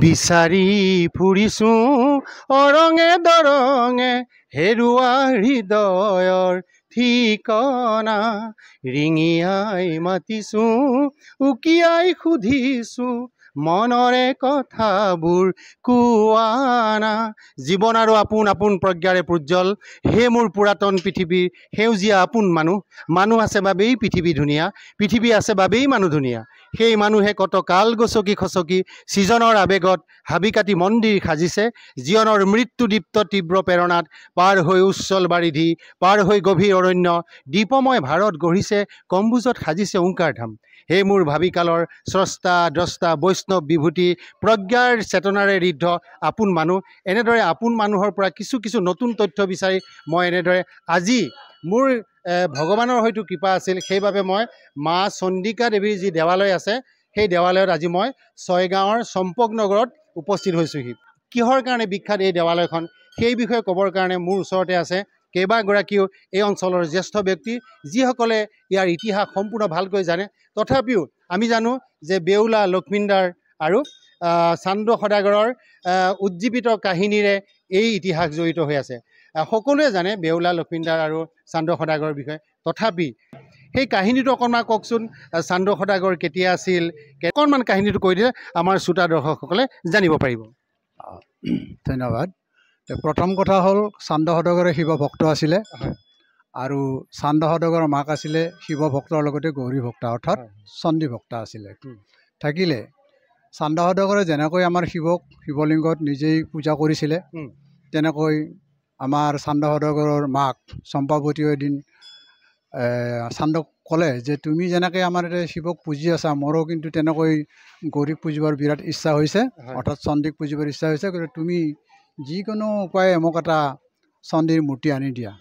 বিচাৰি ফুৰিছো অৰঙে দৰঙে হেৰুৱা হৃদয়ৰ ঠিকনা ৰিঙিয়াই মাতিছো উকিয়াই সুধিছো মনৰে কথাবোৰ কোৱানা। জীৱন আৰু আপোন আপোন প্ৰজ্ঞাৰে প্ৰোজ্জ্বল হে মোৰ পুৰাতন পৃথিৱীৰ সেউজীয়া আপোন মানুহ। মানুহ আছে বাবেই পৃথিৱী ধুনীয়া, পৃথিৱী আছে বাবেই মানুহ ধুনীয়া। সেই মানুহে কত কাল গছকি খচকি সৃজনৰ আৱেগত হাবি কাটি মন্দিৰ সাজিছে। জীৱনৰ মৃত্যুদীপ্ত তীব্ৰ প্ৰেৰণাত পাৰ হৈ উচ্ছল বাৰিধি, পাৰ হৈ গভীৰ অৰণ্য, দীপময় ভাৰত গঢ়িছে, কম্বোজত সাজিছে ওংকাৰ ধাম। হে মোৰ ভাবিকালৰ স্ৰষ্টা দ্ৰষ্টা বৈষ্ণৱ বিভূতি প্ৰজ্ঞাৰ চেতনাৰে ঋদ্ধ আপোন মানুহ। এনেদৰে আপোন মানুহৰ পৰা কিছু কিছু নতুন তথ্য বিচাৰি মই এনেদৰে আজি মোৰ ভগৱানৰ হয়তো কৃপা আছিল, সেইবাবে মই মা চন্দিকা দেৱীৰ যি দেৱালয় আছে সেই দেৱালয়ত আজি মই ছয়গাঁৱৰ চম্পকনগৰত উপস্থিত হৈছোঁহি। কিহৰ কাৰণে বিখ্যাত এই দেৱালয়খন সেই বিষয়ে ক'বৰ কাৰণে মোৰ ওচৰতে আছে কেইবাগৰাকীও এই অঞ্চলৰ জ্যেষ্ঠ ব্যক্তি, যিসকলে ইয়াৰ ইতিহাস সম্পূৰ্ণ ভালকৈ জানে। তথাপিও আমি জানো যে বেউলা লক্ষ্মীন্দৰ আৰু চান্দ সদাগৰৰ উজ্জীৱিত কাহিনীৰে এই ইতিহাস জড়িত হৈ আছে। সকলোৱে জানে বেউলা লক্ষ্মীন্দৰ আৰু চান্দ সদাগৰৰ বিষয়ে। তথাপি সেই কাহিনীটো অকণমান কওকচোন, চান্দ সদাগৰ কেতিয়া আছিল, অকণমান কাহিনীটো কৈ দিলে আমাৰ শ্ৰোতা দৰ্শকসকলে জানিব পাৰিব। ধন্যবাদ। প্ৰথম কথা হ'ল চান্দ সদাগৰে শিৱ ভক্ত আছিলে আৰু চান্দ সদাগৰৰ মাক আছিলে শিৱ ভক্তৰ লগতে গৌৰী ভক্তা অৰ্থাৎ চণ্ডী ভক্তা আছিলে। থাকিলে চান্দ সদাগৰে যেনেকৈ আমাৰ শিৱক শিৱলিংগত নিজেই পূজা কৰিছিলে, তেনেকৈ আমাৰ চান্দ সদাগৰৰ মাক চম্পাৱতীয়ে এদিন চান্দক ক'লে যে তুমি যেনেকৈ আমাৰ এতিয়া শিৱক পুজি আছা, মোৰো কিন্তু তেনেকৈ গৌৰীক পুজিবৰ বিৰাট ইচ্ছা হৈছে, অৰ্থাৎ চণ্ডীক পুজিবৰ ইচ্ছা হৈছে, গতিকে তুমি যিকোনো উপায়ে মোক এটা চণ্ডীৰ মূৰ্তি আনি দিয়া,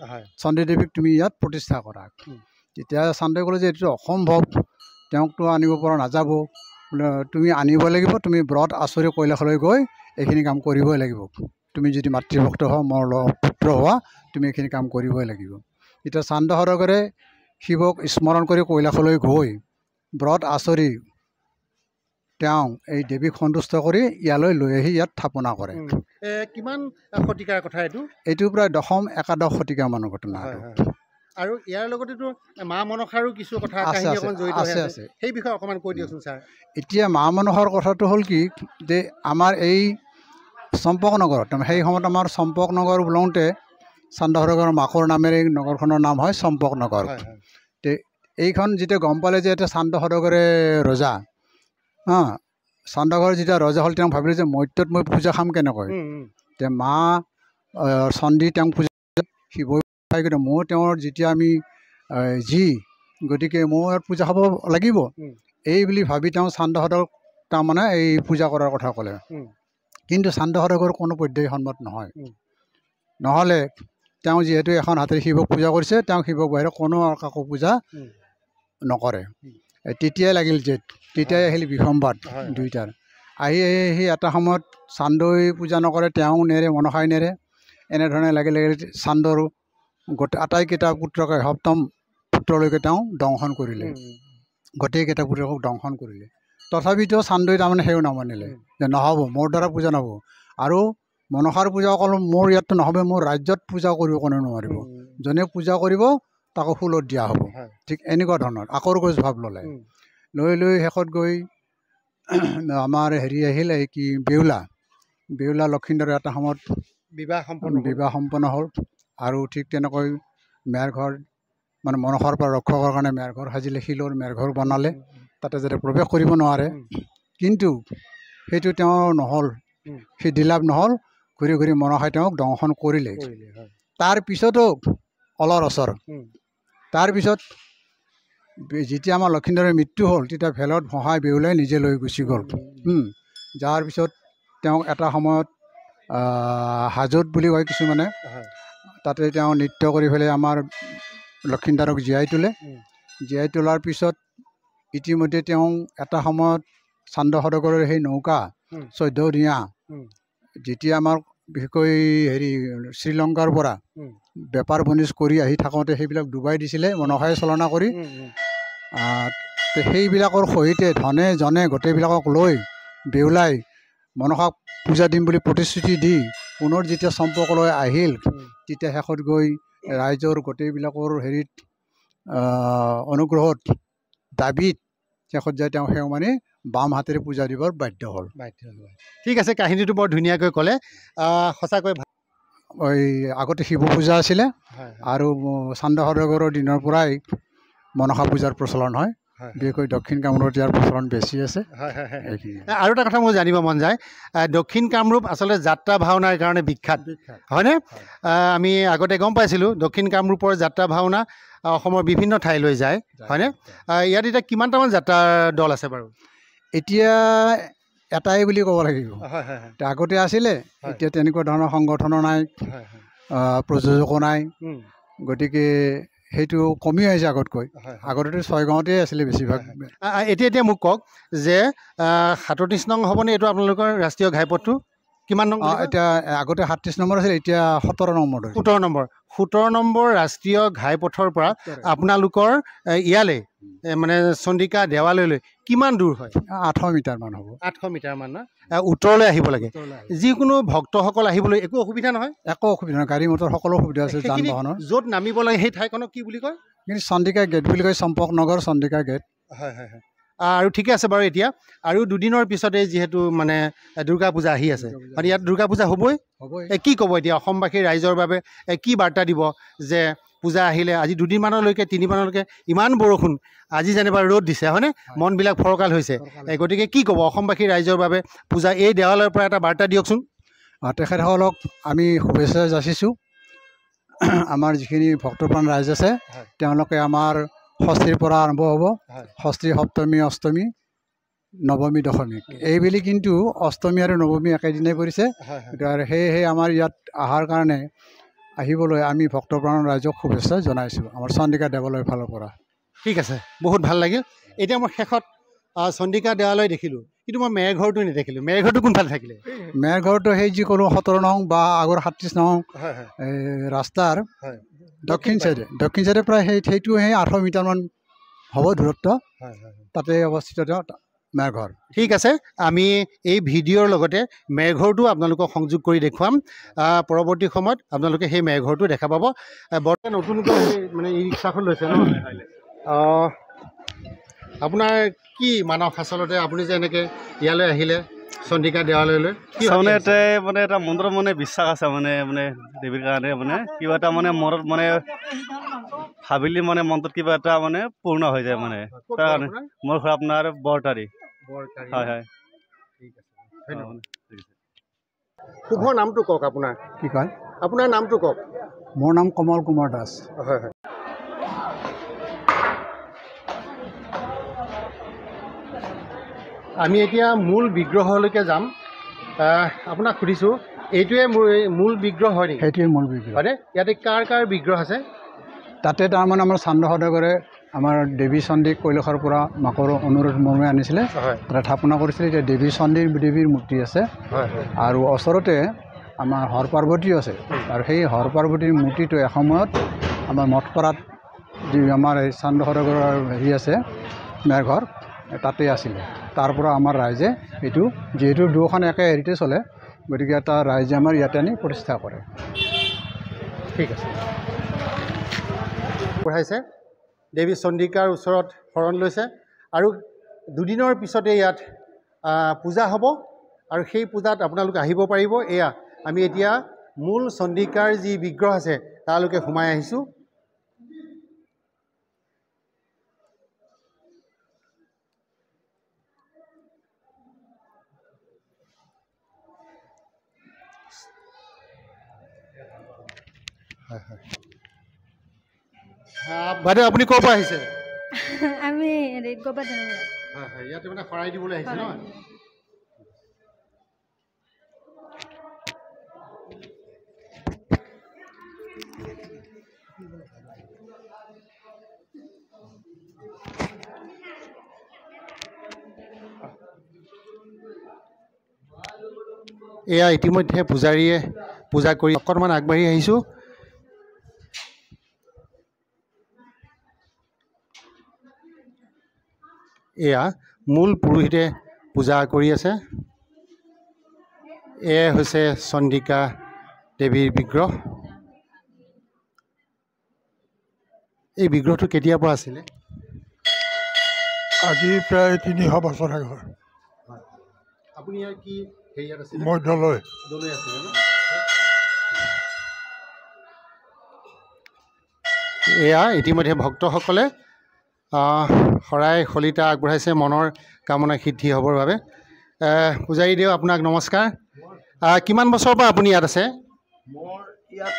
চণ্ডী দেৱীক তুমি ইয়াত প্ৰতিষ্ঠা কৰা। তেতিয়া চান্দই ক'লে যে এইটো অসম্ভৱ, তেওঁকতো আনিব পৰা নাযাব, বোলে তুমি আনিব লাগিব, তুমি ব্ৰত আচৰি কৈলাশলৈ গৈ এইখিনি কাম কৰিবই লাগিব, তুমি যদি মাতৃভক্ত হোৱা, মোৰ পুত্ৰ হোৱা, তুমি এইখিনি কাম কৰিবই লাগিব। এতিয়া চান্দ সদাগৰে শিৱক স্মৰণ কৰি কৈলাশলৈ গৈ ব্ৰত আচৰি তেওঁ এই দেৱীক সন্তুষ্ট কৰি ইয়ালৈ লৈ আহি ইয়াত স্থাপনা কৰে। কিমান শতিকাৰ কথা এইটো? এইটো প্ৰায় দশম একাদশ শতিকা মানৰ ঘটনা। আৰু ইয়াৰ লগতেতো মা মনসাৰো কিছু কথা আছে, সেই বিষয়ে অকণমান কৈ দিয়কচোন ছাৰ। এতিয়া মা মনসাৰ কথাটো হ'ল কি যে আমাৰ এই চম্পকনগৰত, সেই সময়ত আমাৰ চম্পকনগৰ বোলাওঁতে চান্দ সদাগৰৰ মাকৰ নামেৰে নগৰখনৰ নাম হয় চম্পকনগৰ। এইখন যেতিয়া গম পালে যে এতিয়া চান্দ সদাগৰে ৰজা, চান্দগৰ যেতিয়া ৰজা হ'ল, তেওঁ ভাবিলে যে মৰ্ত্যত মই পূজা খাম কেনেকৈ, যে মা চণ্ডী তেওঁক পূজা শিৱই গতিকে মোৰ তেওঁৰ যেতিয়া আমি গতিকে মোৰ ইয়াত পূজা খাব লাগিব, এই বুলি ভাবি তেওঁ চান্দ সদাগৰক তাৰমানে এই পূজা কৰাৰ কথা ক'লে। কিন্তু চান্দ সদাগৰ কোনো পধ্যেই সন্মত নহয়। নহ'লে তেওঁ যিহেতু এখন হাতেৰে শিৱক পূজা কৰিছে, তেওঁ শিৱক বাহিৰে কোনো কাকো পূজা নকৰে। তেতিয়াই লাগিল যে তেতিয়াই আহিল বিসম্বাদ দুইটাৰ। আহি এটা সময়ত চান্দই পূজা নকৰে, তেওঁ নেৰে, মনসাই নেৰে, এনেধৰণে লাগিল চান্দৰ গোটেই আটাইকেইটা পুত্ৰকে সপ্তম পুত্ৰলৈকে তেওঁ দংশন কৰিলে, গোটেইকেইটা পুত্ৰকক দংশন কৰিলে। তথাপিতো চান্দই তাৰমানে সেও নামানিলে যে নহ'ব, মোৰ দ্বাৰা পূজা নহ'ব, আৰু মনসাৰ পূজা অকল মোৰ ইয়াততো নহ'ব, মোৰ ৰাজ্যত পূজা কৰিব কোনো নোৱাৰিব, যোনে পূজা কৰিব তাকো ফুলত দিয়া হ'ব। ঠিক এনেকুৱা ধৰণৰ আকৰগোজ ভাৱ ল'লে। লৈ শেষত গৈ আমাৰ আহিল এই কি বেউলা লক্ষ্মীন্দৰ এটা সময়ত বিবাহ সম্পন্ন হ'ল। আৰু ঠিক তেনেকৈ মেৰঘৰ মানে মনসাৰ পৰা ৰক্ষকৰ কাৰণে মেৰঘৰ সাজিলে, শিলৰ মেৰঘৰ বনালে। তাতে যাতে প্ৰৱেশ কৰিব নোৱাৰে কিন্তু সেইটো তেওঁৰ নহ'ল সিদ্ধিলাভ নহ'ল ঘূৰি ঘূৰি মনসাই তেওঁক দংশন কৰিলে তাৰপিছতো অলৰ অচৰ তাৰপিছত যেতিয়া আমাৰ লক্ষীন্দৰৰ মৃত্যু হ'ল তেতিয়া ভেলত ভঁহাই বেউলাই নিজে লৈ গুচি গ'ল যাৰ পিছত তেওঁক এটা সময়ত হাজোত বুলি কয় কিছুমানে তাতে তেওঁ নৃত্য কৰি পেলাই আমাৰ লক্ষীন্দৰক জীয়াই তোলে জীয়াই তোলাৰ পিছত ইতিমধ্যে তেওঁ এটা সময়ত চান্দ সদাগৰৰ সেই নৌকা 14 দিনীয়া যেতিয়া আমাৰ বিশেষকৈ শ্ৰীলংকাৰ পৰা বেপাৰ বণিজ কৰি আহি থাকোঁতে সেইবিলাক ডুবাই দিছিলে মনসাই চলনা কৰি সেইবিলাকৰ সহিতে ধনে জনে গোটেইবিলাকক লৈ বেউলাই মনসাক পূজা দিম বুলি প্ৰতিশ্ৰুতি দি পুনৰ যেতিয়া চম্পকলৈ আহিল তেতিয়া শেষত গৈ ৰাইজৰ গোটেইবিলাকৰ হেৰিত অনুগ্ৰহত দাবীত শেষত যায় তেওঁ সেও মানে বাম হাতেৰে পূজা দিবৰ বাধ্য হ'ল ঠিক আছে কাহিনীটো বৰ ধুনীয়াকৈ ক'লে সঁচাকৈ আগতে শিৱ পূজা আছিলে আৰু চান্দ সদাগৰৰ দিনৰ পৰাই মনসা পূজাৰ প্ৰচলন হয় বিশেষকৈ দক্ষিণ কামৰূপত ইয়াৰ প্ৰচলন বেছি আছে আৰু এটা কথা মোৰ জানিব মন যায় দক্ষিণ কামৰূপ আচলতে যাত্ৰা ভাওনাৰ কাৰণে বিখ্যাত হয়নে আমি আগতে গম পাইছিলোঁ দক্ষিণ কামৰূপৰ যাত্ৰা ভাওনা অসমৰ বিভিন্ন ঠাইলৈ যায় হয়নে ইয়াত এতিয়া কিমানটামান যাত্ৰা দল আছে বাৰু এতিয়া এটাই বুলি ক'ব লাগিব আগতে আছিলে এতিয়া তেনেকুৱা ধৰণৰ সংগঠনো নাই প্ৰযোজকো নাই গতিকে সেইটো কমি আহিছে আগতকৈ আগতে 6 গাঁৱতেই আছিলে বেছিভাগ এতিয়া মোক কওক যে 37 নং হ'বনে এইটো আপোনালোকৰ ৰাষ্ট্ৰীয় ঘাইপথটো কিমান নং এতিয়া আগতে 37 নম্বৰ আছিল এতিয়া 17 নম্বৰ 17 নম্বৰ ৰাষ্ট্ৰীয় ঘাইপথৰ পৰা আপোনালোকৰ ইয়ালৈ মানে চন্দিকা দেৱালয়লৈ কিমান দূৰ হয় 800 মিটাৰমান হ'ব 800 মিটাৰমান না উত্তৰলৈ আহিব লাগে যিকোনো ভক্তসকল আহিবলৈ একো অসুবিধা নহয় একো অসুবিধা নহয় গাড়ী মটৰ সকলো সুবিধা আছে যান বাহনৰ য'ত নামিব লাগে সেই ঠাইখনক কি বুলি কয় কিন্তু চন্দিকা গেট বুলি কয় চম্পক নগৰ চন্দিকা গেট হয় আৰু ঠিকে আছে বাৰু এতিয়া আৰু দুদিনৰ পিছতে যিহেতু মানে দুৰ্গা পূজা আহি আছে মানে ইয়াত দুৰ্গা পূজা হ'বই কি ক'ব এতিয়া অসমবাসী ৰাইজৰ বাবে কি বাৰ্তা দিব যে পূজা আহিলে আজি 2 দিনমানলৈকে 3 দিনমানলৈকে ইমান বৰষুণ আজি যেনিবা ৰ'দ দিছে হয়নে মনবিলাক ফৰকাল হৈছে গতিকে কি ক'ব অসমবাসী ৰাইজৰ বাবে পূজা এই দেৱালয়ৰ পৰা এটা বাৰ্তা দিয়কচোন তেখেতসকলক আমি শুভেচ্ছা যাচিছোঁ আমাৰ যিখিনি ভক্তপ্ৰাণ ৰাইজ আছে তেওঁলোকে আমাৰ ষষ্ঠীৰ পৰা আৰম্ভ হ'ব ষষ্ঠী সপ্তমী অষ্টমী নৱমী দশমী এইবেলি কিন্তু অষ্টমী আৰু নৱমী একেদিনাই পৰিছে আৰু সেয়েহে আমাৰ ইয়াত অহাৰ কাৰণে আহিবলৈ আমি ভক্তপ্ৰাণ ৰাইজক শুভেচ্ছা জনাইছোঁ আমাৰ চন্দিকা দেৱালয়ৰ ফালৰ পৰা ঠিক আছে বহুত ভাল লাগিল এতিয়া মই শেষত চন্দিকা দেৱালয় দেখিলোঁ কিন্তু মই মেৰঘৰটো নেদেখিলোঁ মেৰঘৰটো কোনফালে থাকিলে মেৰঘৰটো সেই যি ক'লোঁ 17 নং বা আগৰ 37 নং ৰাস্তাৰ দক্ষিণ চাইডে প্ৰায় সেইটো সেই 800 মিটাৰমান হ'ব দূৰত্ব তাতে অৱস্থিত মেৰঘৰ ঠিক আছে আমি এই ভিডিঅ'ৰ লগতে মেৰঘৰটো আপোনালোকক সংযোগ কৰি দেখুৱাম পৰৱৰ্তী সময়ত আপোনালোকে সেই মেৰঘৰটো দেখা পাব বৰ্তমান নতুনকৈ মানে ই ৰিক্সাখন লৈছে ন আপোনাৰ কি মানস আচলতে আপুনি যে এনেকৈ ইয়ালৈ আহিলে চন্দিকা দেৱালয়লৈ মানে মানে এটা মন্দিৰৰ মানে বিশ্বাস আছে মানে মানে দেৱীৰ কাৰণে মানে কিবা এটা মানে মনত মানে ভাবিলে মানে মনটোত কিবা এটা মানে পূৰ্ণ হৈ যায় মানে তাৰ কাৰণে মোৰ ঘৰ আপোনাৰ বৰতাৰী হয় ঠিক আছে ধন্যবাদ শুভ নামটো কওক আপোনাৰ কি কয় আপোনাৰ নামটো কওক মোৰ নাম কমল কুমাৰ দাস হয় আমি এতিয়া মূল বিগ্ৰহলৈকে যাম আপোনাক সুধিছোঁ এইটোৱে মূল বিগ্ৰহ হয় নেকি সেইটোৱে মূল বিগ্ৰহ হয়নে ইয়াতে কাৰ বিগ্ৰহ আছে তাতে তাৰমানে আমাৰ চান্দ সদাগৰে আমাৰ দেৱী চণ্ডীক কৈলাশৰ পৰা মাকৰ অনুৰোধ মৰ্মে আনিছিলে তাতে স্থাপনা কৰিছিলে এতিয়া দেৱীৰ মূৰ্তি আছে আৰু ওচৰতে আমাৰ হৰ পাৰ্বতীও আছে আৰু সেই হৰ পাৰ্বতীৰ মূৰ্তিটো এসময়ত আমাৰ মঠপাৰাত যি আমাৰ এই চান্দ সদাগৰৰ হেৰি আছে মেৰঘৰ তাতে আছিলে তাৰ পৰা আমাৰ ৰাইজে এইটো যিহেতু দুয়োখন একে হেৰিতে চলে গতিকে এটা ৰাইজে আমাৰ ইয়াতে আনি প্ৰতিষ্ঠা কৰে ঠিক আছে পঢ়াইছে দেৱী চণ্ডিকাৰ ওচৰত শৰণ লৈছে আৰু দুদিনৰ পিছতে ইয়াত পূজা হ'ব আৰু সেই পূজাত আপোনালোকে আহিব পাৰিব এয়া আমি এতিয়া মূল চণ্ডিকাৰ যি বিগ্ৰহ আছে তালৈকে সোমাই আহিছোঁ হয় হয় বাইদেউ আপুনি ক'ৰ পৰা আহিছে আমি গোপাধন হয় হয় ইয়াতে মানে শৰাই দিবলৈ আহিছে ন এয়া ইতিমধ্যে পূজাৰীয়ে পূজা কৰি অকণমান আগবাঢ়ি আহিছোঁ এয়া মূল পুৰোহিতে পূজা কৰি আছে এয়া হৈছে চন্দিকা দেৱীৰ বিগ্ৰহ এই বিগ্ৰহটো কেতিয়াৰ পৰা আছিলে আজি প্ৰায় ৩০০ বছৰ আগৰ আপুনি ইয়াৰ কি হেৰিয়াত আছিলে মই দলৈ আছিলে ন এয়া ইতিমধ্যে ভক্তসকলে শৰাই শলিতা আগবঢ়াইছে মনৰ কামনা সিদ্ধি হ'বৰ বাবে পূজাৰী দেও আপোনাক নমস্কাৰ কিমান বছৰৰ পৰা আপুনি ইয়াত আছে মোৰ ইয়াত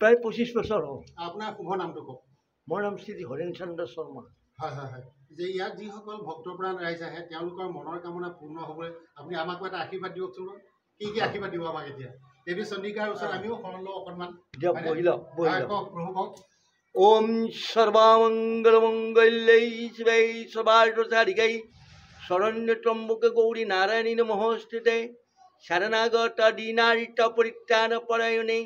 প্ৰায় ২৫ বছৰ হ'ল আপোনাৰ শুভ নামটো কওক মোৰ নাম শ্ৰী হৰেণ চন্দ্ৰ শৰ্মা হয় হয় হয় যে ইয়াত যিসকল ভক্তপ্ৰাণ ৰাইজ আহে তেওঁলোকৰ মনৰ কামনা পূৰ্ণ হ'বলৈ আপুনি আমাকো এটা আশীৰ্বাদ দিয়কচোন কি কি আশীৰ্বাদ দিব আমাক এতিয়া দেৱী চন্দিকাৰ ওচৰত আমিও শৰণ লওঁ অকণমান দিয়ক বহি লওক কওক প্ৰভু কওক ওম সর্বামঙ্গল মঙ্গল্যৈ শিবে সর্বার্থসাধিকে শরণ্যে ত্রম্বকে গৌরী নারায়ণী নমস্তুতে শরণাগত দীনার্ত পরিত্রাণ পরায়ণে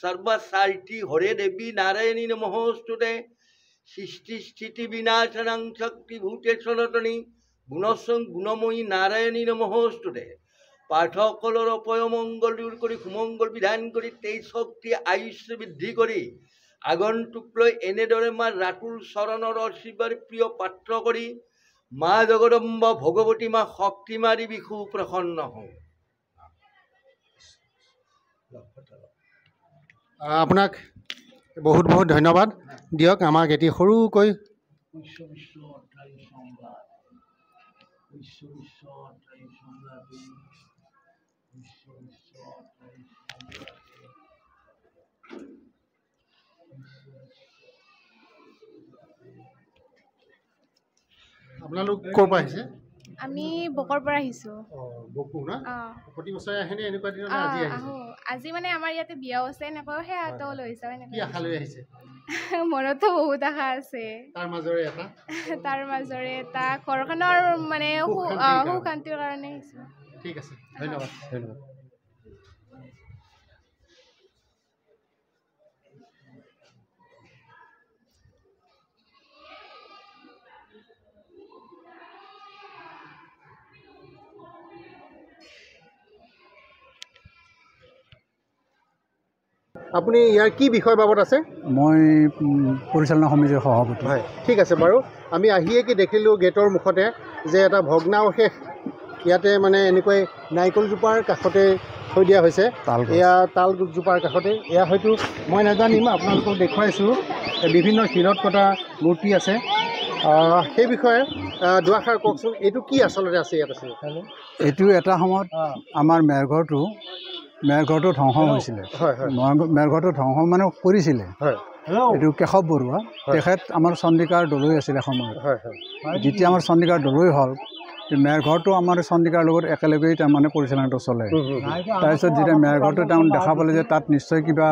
সর্বসার্থী হরে দেবী নারায়ণী নমস্তুতে সৃষ্টি স্থিতি বিনাশনাং শক্তিভূতে সনাতনী গুণসং গুণময়ী নারায়ণী নমস্তুতে পাঠকলৰ অপয়মঙ্গল দূৰ কৰি সুমঙ্গল বিধান কৰি তেজ শক্তি আয়ুষ বৃদ্ধি কৰি আগন্তুকলৈ এনেদৰে মা ৰাতুল চৰণৰ আশীৰ্বাদ প্ৰিয় পাত্ৰ কৰি মা জগদম্বা ভগৱতী মা শক্তি মাৰি বিহু প্ৰসন্ন হওঁ আপোনাক বহুত বহুত ধন্যবাদ দিয়ক আমাক এটি সৰুকৈ আপোনালোক ক'ৰ পৰা আহিছে আমি বকৰ পৰা আহিছোঁ বকু না প্ৰতি বছৰে আহেনে এনেকুৱা দিনত আজি আহিছে আহোঁ আজি মানে আমাৰ ইয়াতে বিয়াও আছে এনেকৈ সেয়াটো লৈছোঁ কি আশা লৈ আহিছে মনতো বহুত আশা আছে তাৰ মাজৰে এটা ঘৰখনৰ মানে সুখ শান্তিৰ কাৰণে আহিছোঁ ঠিক আছে ধন্যবাদ ধন্যবাদ আপুনি ইয়াৰ কি বিষয় বাবদ আছে মই পৰিচালনা সমিতিৰ সভাপতি হয় ঠিক আছে বাৰু আমি আহিয়ে কি দেখিলোঁ গেটৰ মুখতে যে এটা ভগ্নাৱশেষ ইয়াতে মানে এনেকৈ নাৰিকলজোপাৰ কাষতে থৈ দিয়া হৈছে এয়া তালজোপাৰ কাষতে এয়া হয়তো মই নাজানিম আপোনালোকক দেখুৱাইছোঁ বিভিন্ন শিলত কটা মূৰ্তি আছে সেই বিষয়ে দুআষাৰ কওকচোন এইটো কি আচলতে আছে ইয়াত আছে এইটো এটা সময়ত আমাৰ মেৰঘৰটো ধ্বংস হৈছিলে মেৰঘৰটো ধ্বংস মানে কৰিছিলে এইটো কেশৱ বৰুৱা তেখেত আমাৰ চন্দিকাৰ দলৈ আছিলে সময়ত যেতিয়া আমাৰ চন্দিকাৰ দলৈ হ'ল মেৰঘৰটো আমাৰ চন্দিকাৰ লগত একেলগেই তাৰমানে পৰিচালনাটো চলে তাৰপিছত যেতিয়া মেৰঘৰটো তেওঁ দেখা পালে যে তাত নিশ্চয় কিবা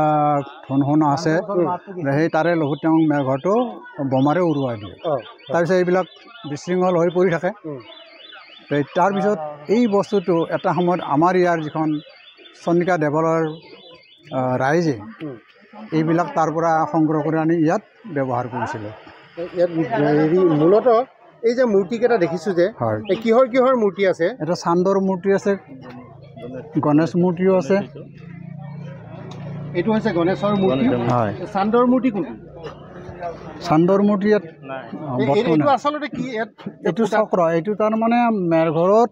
ধন সোণ আছে সেই তাৰে লগত তেওঁ মেৰঘৰটো বোমাৰে উৰুৱাই দিয়ে তাৰপিছত এইবিলাক বিশৃংখল হৈ পৰি থাকে তাৰপিছত এই বস্তুটো এটা সময়ত আমাৰ ইয়াৰ যিখন চন্দিকা দেৱালয়ৰ ৰাইজে এইবিলাক তাৰ পৰা সংগ্ৰহ কৰি আনি ইয়াত ব্যৱহাৰ কৰিছিলে ইয়াত মূলতঃ এই যে মূৰ্তিকেইটা দেখিছোঁ যে কিহৰ কিহৰ মূৰ্তি আছে এটা চান্দৰ মূৰ্তি আছে গণেশ মূৰ্তিও আছে এইটো হৈছে গণেশৰ মূৰ্তি হয় চান্দৰ মূৰ্তি কোনটো চান্দৰ মূৰ্তি ইয়াত আচলতে কি এইটো চক্ৰ এইটো তাৰমানে মেৰঘৰত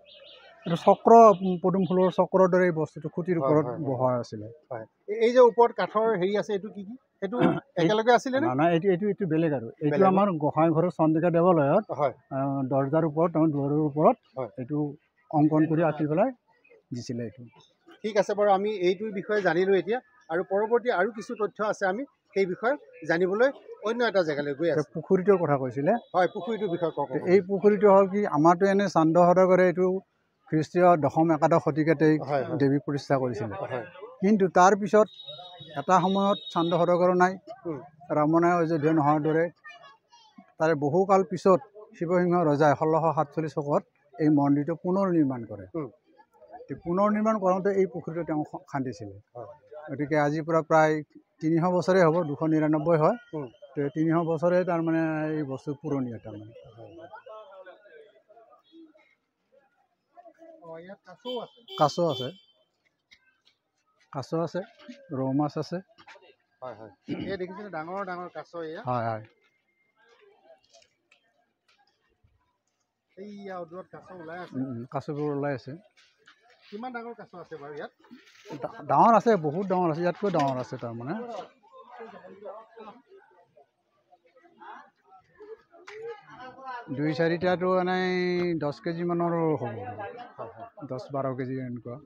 এইটো চক্ৰ পদুম ফুলৰ চক্ৰৰ দৰে এই বস্তুটো খুঁটিৰ ওপৰত বহা আছিলে এই যে ওপৰত কাঠৰ হেৰি আছে এইটো কি কি এইটো একেলগে আছিলে নাই এইটো বেলেগ আৰু এইটো আমাৰ গোসাঁই ঘৰৰ চন্দিকা দেৱালয়ত দৰ্জাৰ ওপৰত দুৱাৰৰ ওপৰত এইটো অংকন কৰি আঁকি পেলাই দিছিলে এইটো ঠিক আছে বাৰু আমি এইটোৰ বিষয়ে জানিলোঁ এতিয়া আৰু পৰৱৰ্তী আৰু কিছু তথ্য আছে আমি সেই বিষয়ে জানিবলৈ অন্য এটা জেগালৈ গৈ আছোঁ। পুখুৰীটোৰ কথা কৈছিলে। হয়, পুখুৰীটোৰ বিষয়ে কওক। এই পুখুৰীটো হ'ল কি আমাৰতো এনে চান্দ সদাগৰে এইটো খ্ৰীষ্টীয় দশম একাদশ শতিকাতেই দেৱী প্ৰতিষ্ঠা কৰিছিলে। কিন্তু তাৰপিছত এটা সময়ত চান্দ সদাগৰ নাই, ৰামনায় অযোধ্যা নোহোৱাৰ দৰে তাৰে বহুকাল পিছত শিৱসিংহ ৰজাই 1647 চনত এই মন্দিৰটো পুনৰ নিৰ্মাণ কৰে। পুনৰ নিৰ্মাণ কৰোঁতে এই পুখুৰীটো তেওঁ খান্দিছিলে। গতিকে আজিৰ পৰা প্ৰায় 300 বছৰেই হ'ব, 299 হয়। 300 বছৰে তাৰমানে এই বস্তু পুৰণীয়া তাৰমানে। কাছ আছে, কাছ আছে, ৰৌ মাছ আছে। হয় হয়, এই দেখিছেনে ডাঙৰ ডাঙৰ কাছ এয়া? হয় হয়। এইয়া দূৰত কাছ ওলাই আছে। কাছবোৰ ওলাই আছে। কিমান ডাঙৰ কাছ আছে বাৰু ইয়াত? ডাঙৰ আছে, বহুত ডাঙৰ আছে, ইয়াতকৈ ডাঙৰ আছে তাৰমানে। দুই চাৰিটাতো এনেই 10 কেজি মানৰ হ'ব, 10-12 কেজি এনেকুৱা।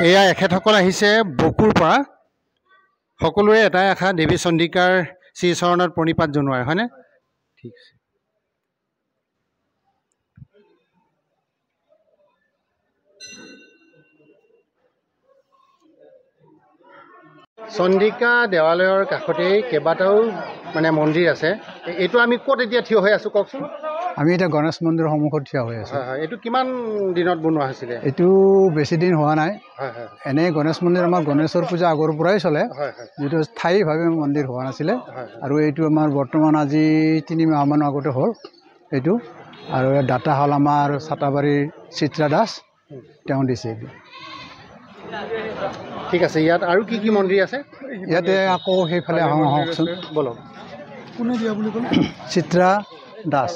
এয়া এখেতসকল আহিছে বকুৰ পৰা। সকলোৰে এটাই আশা দেৱী চণ্ডিকাৰ শ্ৰীচৰণত প্ৰণিপাত জনোৱাৰ, হয়নে? ঠিক আছে। চণ্ডিকা দেৱালয়ৰ কাষতেই কেইবাটাও মানে মন্দিৰ আছে। এইটো আমি ক'ত এতিয়া থিয় হৈ আছোঁ কওকচোন? আমি এতিয়া গণেশ মন্দিৰৰ সন্মুখত থিয় হৈ আছোঁ। হয় হয়, এইটো কিমান দিনত বনোৱা হৈছিলে? এইটো বেছি দিন হোৱা নাই। হয় হয়, এনেই গণেশ মন্দিৰ আমাৰ গণেশৰ পূজা আগৰ পৰাই চলে, হয় হয়, যিটো স্থায়ীভাৱে মন্দিৰ হোৱা নাছিলে। হয়। আৰু এইটো আমাৰ বৰ্তমান আজি 3 মাহমানৰ আগতে হ'ল এইটো। আৰু দাতা হ'ল আমাৰ চাটাবাৰীৰ চিত্ৰা দাস, তেওঁ দিছে এইটো। ঠিক আছে, ইয়াত আৰু কি কি মন্দিৰ আছে? ইয়াতে আকৌ সেইফালে আহকচোন, বলক। কোনে দিয়া বুলি ক'লে? চিত্ৰা দাস।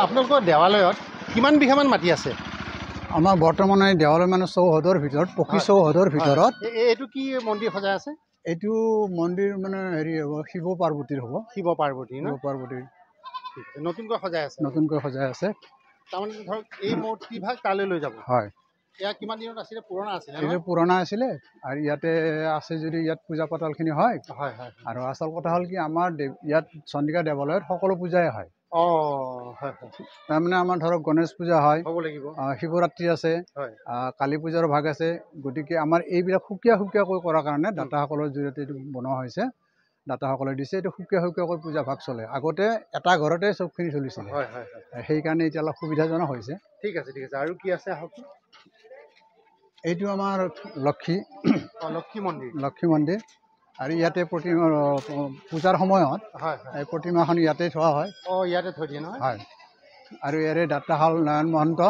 আপোনালোকৰ দেৱালয়ত কিমান বিঘামান মাটি আছে? আমাৰ বৰ্তমান এই দেৱালয় মানে চৌহদৰ ভিতৰত, পকী চৌহদৰ ভিতৰত। এইটো কি মন্দিৰ সজাই আছে? এইটো মন্দিৰ মানে হেৰি হ'ব, শিৱ পাৰ্বতীৰ হ'ব। শিৱ পাৰ্বতী ন? শিৱ পাৰ্বতীৰ নতুনকৈ সজাই আছে? নতুনকৈ সজাই আছে। তাৰমানে ধৰক এই মূৰ্তিভাগ তালৈ লৈ যাব? হয়। এয়া কিমান দিনত আছিলে? পুৰণা আছিলে? এইটো পুৰণা আছিলে, আৰু ইয়াতে আছে যদি ইয়াত পূজা পাতলখিনি হয়। হয় হয়। আৰু আচল কথা হ'ল কি, আমাৰ ইয়াত চণ্ডিকা দেৱালয়ত সকলো পূজাই হয়। হয় হয়। তাৰমানে আমাৰ ধৰক গণেশ পূজা হয়, হ'ব লাগিব, শিৱৰাত্ৰি আছে, কালী পূজাৰ ভাগ আছে। গতিকে আমাৰ এইবিলাক সুকীয়া সুকীয়াকৈ কৰাৰ কাৰণে দাতাসকলৰ জৰিয়তে এইটো বনোৱা হৈছে। দাতাসকলে দিছে, এইটো সুকীয়া সুকীয়াকৈ পূজা ভাগ চলে। আগতে এটা ঘৰতে চবখিনি চলিছিলে। হয় হয়। সেইকাৰণে এতিয়া অলপ সুবিধাজনক হৈছে। ঠিক আছে ঠিক আছে। আৰু কি আছে আহক? এইটো আমাৰ লক্ষী মন্দিৰ। লক্ষী মন্দিৰ। আৰু ইয়াতে পূজাৰ সময়ত এই প্ৰতিমাখন ইয়াতে থোৱা হয়। ইয়াতে থৈ দিয়ে নহয়? হয়। আৰু ইয়াৰে দাতা হ'ল নয়ন মহন্ত।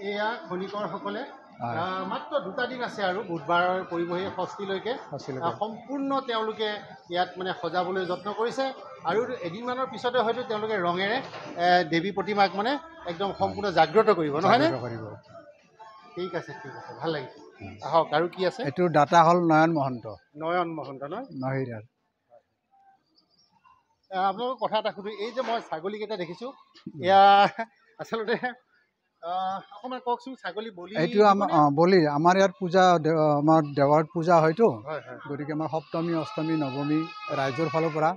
এয়া খনিকৰসকলে মাত্ৰ 2টা দিন আছে আৰু বুধবাৰৰ পৰিবহি ষষ্ঠীলৈকে সম্পূৰ্ণ তেওঁলোকে ইয়াত মানে সজাবলৈ যত্ন কৰিছে। আৰু এদিনমানৰ পিছতে হয়তো তেওঁলোকে ৰঙেৰে দেৱী প্ৰতিমাক মানে একদম সম্পূৰ্ণ জাগ্ৰত কৰিব, নহয়নে? ঠিক আছে ঠিক আছে, ভাল লাগিছে। আহক, আৰু কি আছে? এইটো দাতা হ'ল নয়ন মহন্ত। নয়ন মহন্ত ন? নহিৰাৰ। আপোনালোকক কথা এটা সুধো, এই যে মই ছাগলীকেইটা দেখিছোঁ, এয়া আচলতে অকণমান কওকচোন, ছাগলী বলি? এইটো আমাৰ বলি। আমাৰ ইয়াত পূজা, আমাৰ দেৱালয়ত পূজা হয়তো। গতিকে আমাৰ সপ্তমী, অষ্টমী, নৱমী ৰাইজৰ ফালৰ পৰা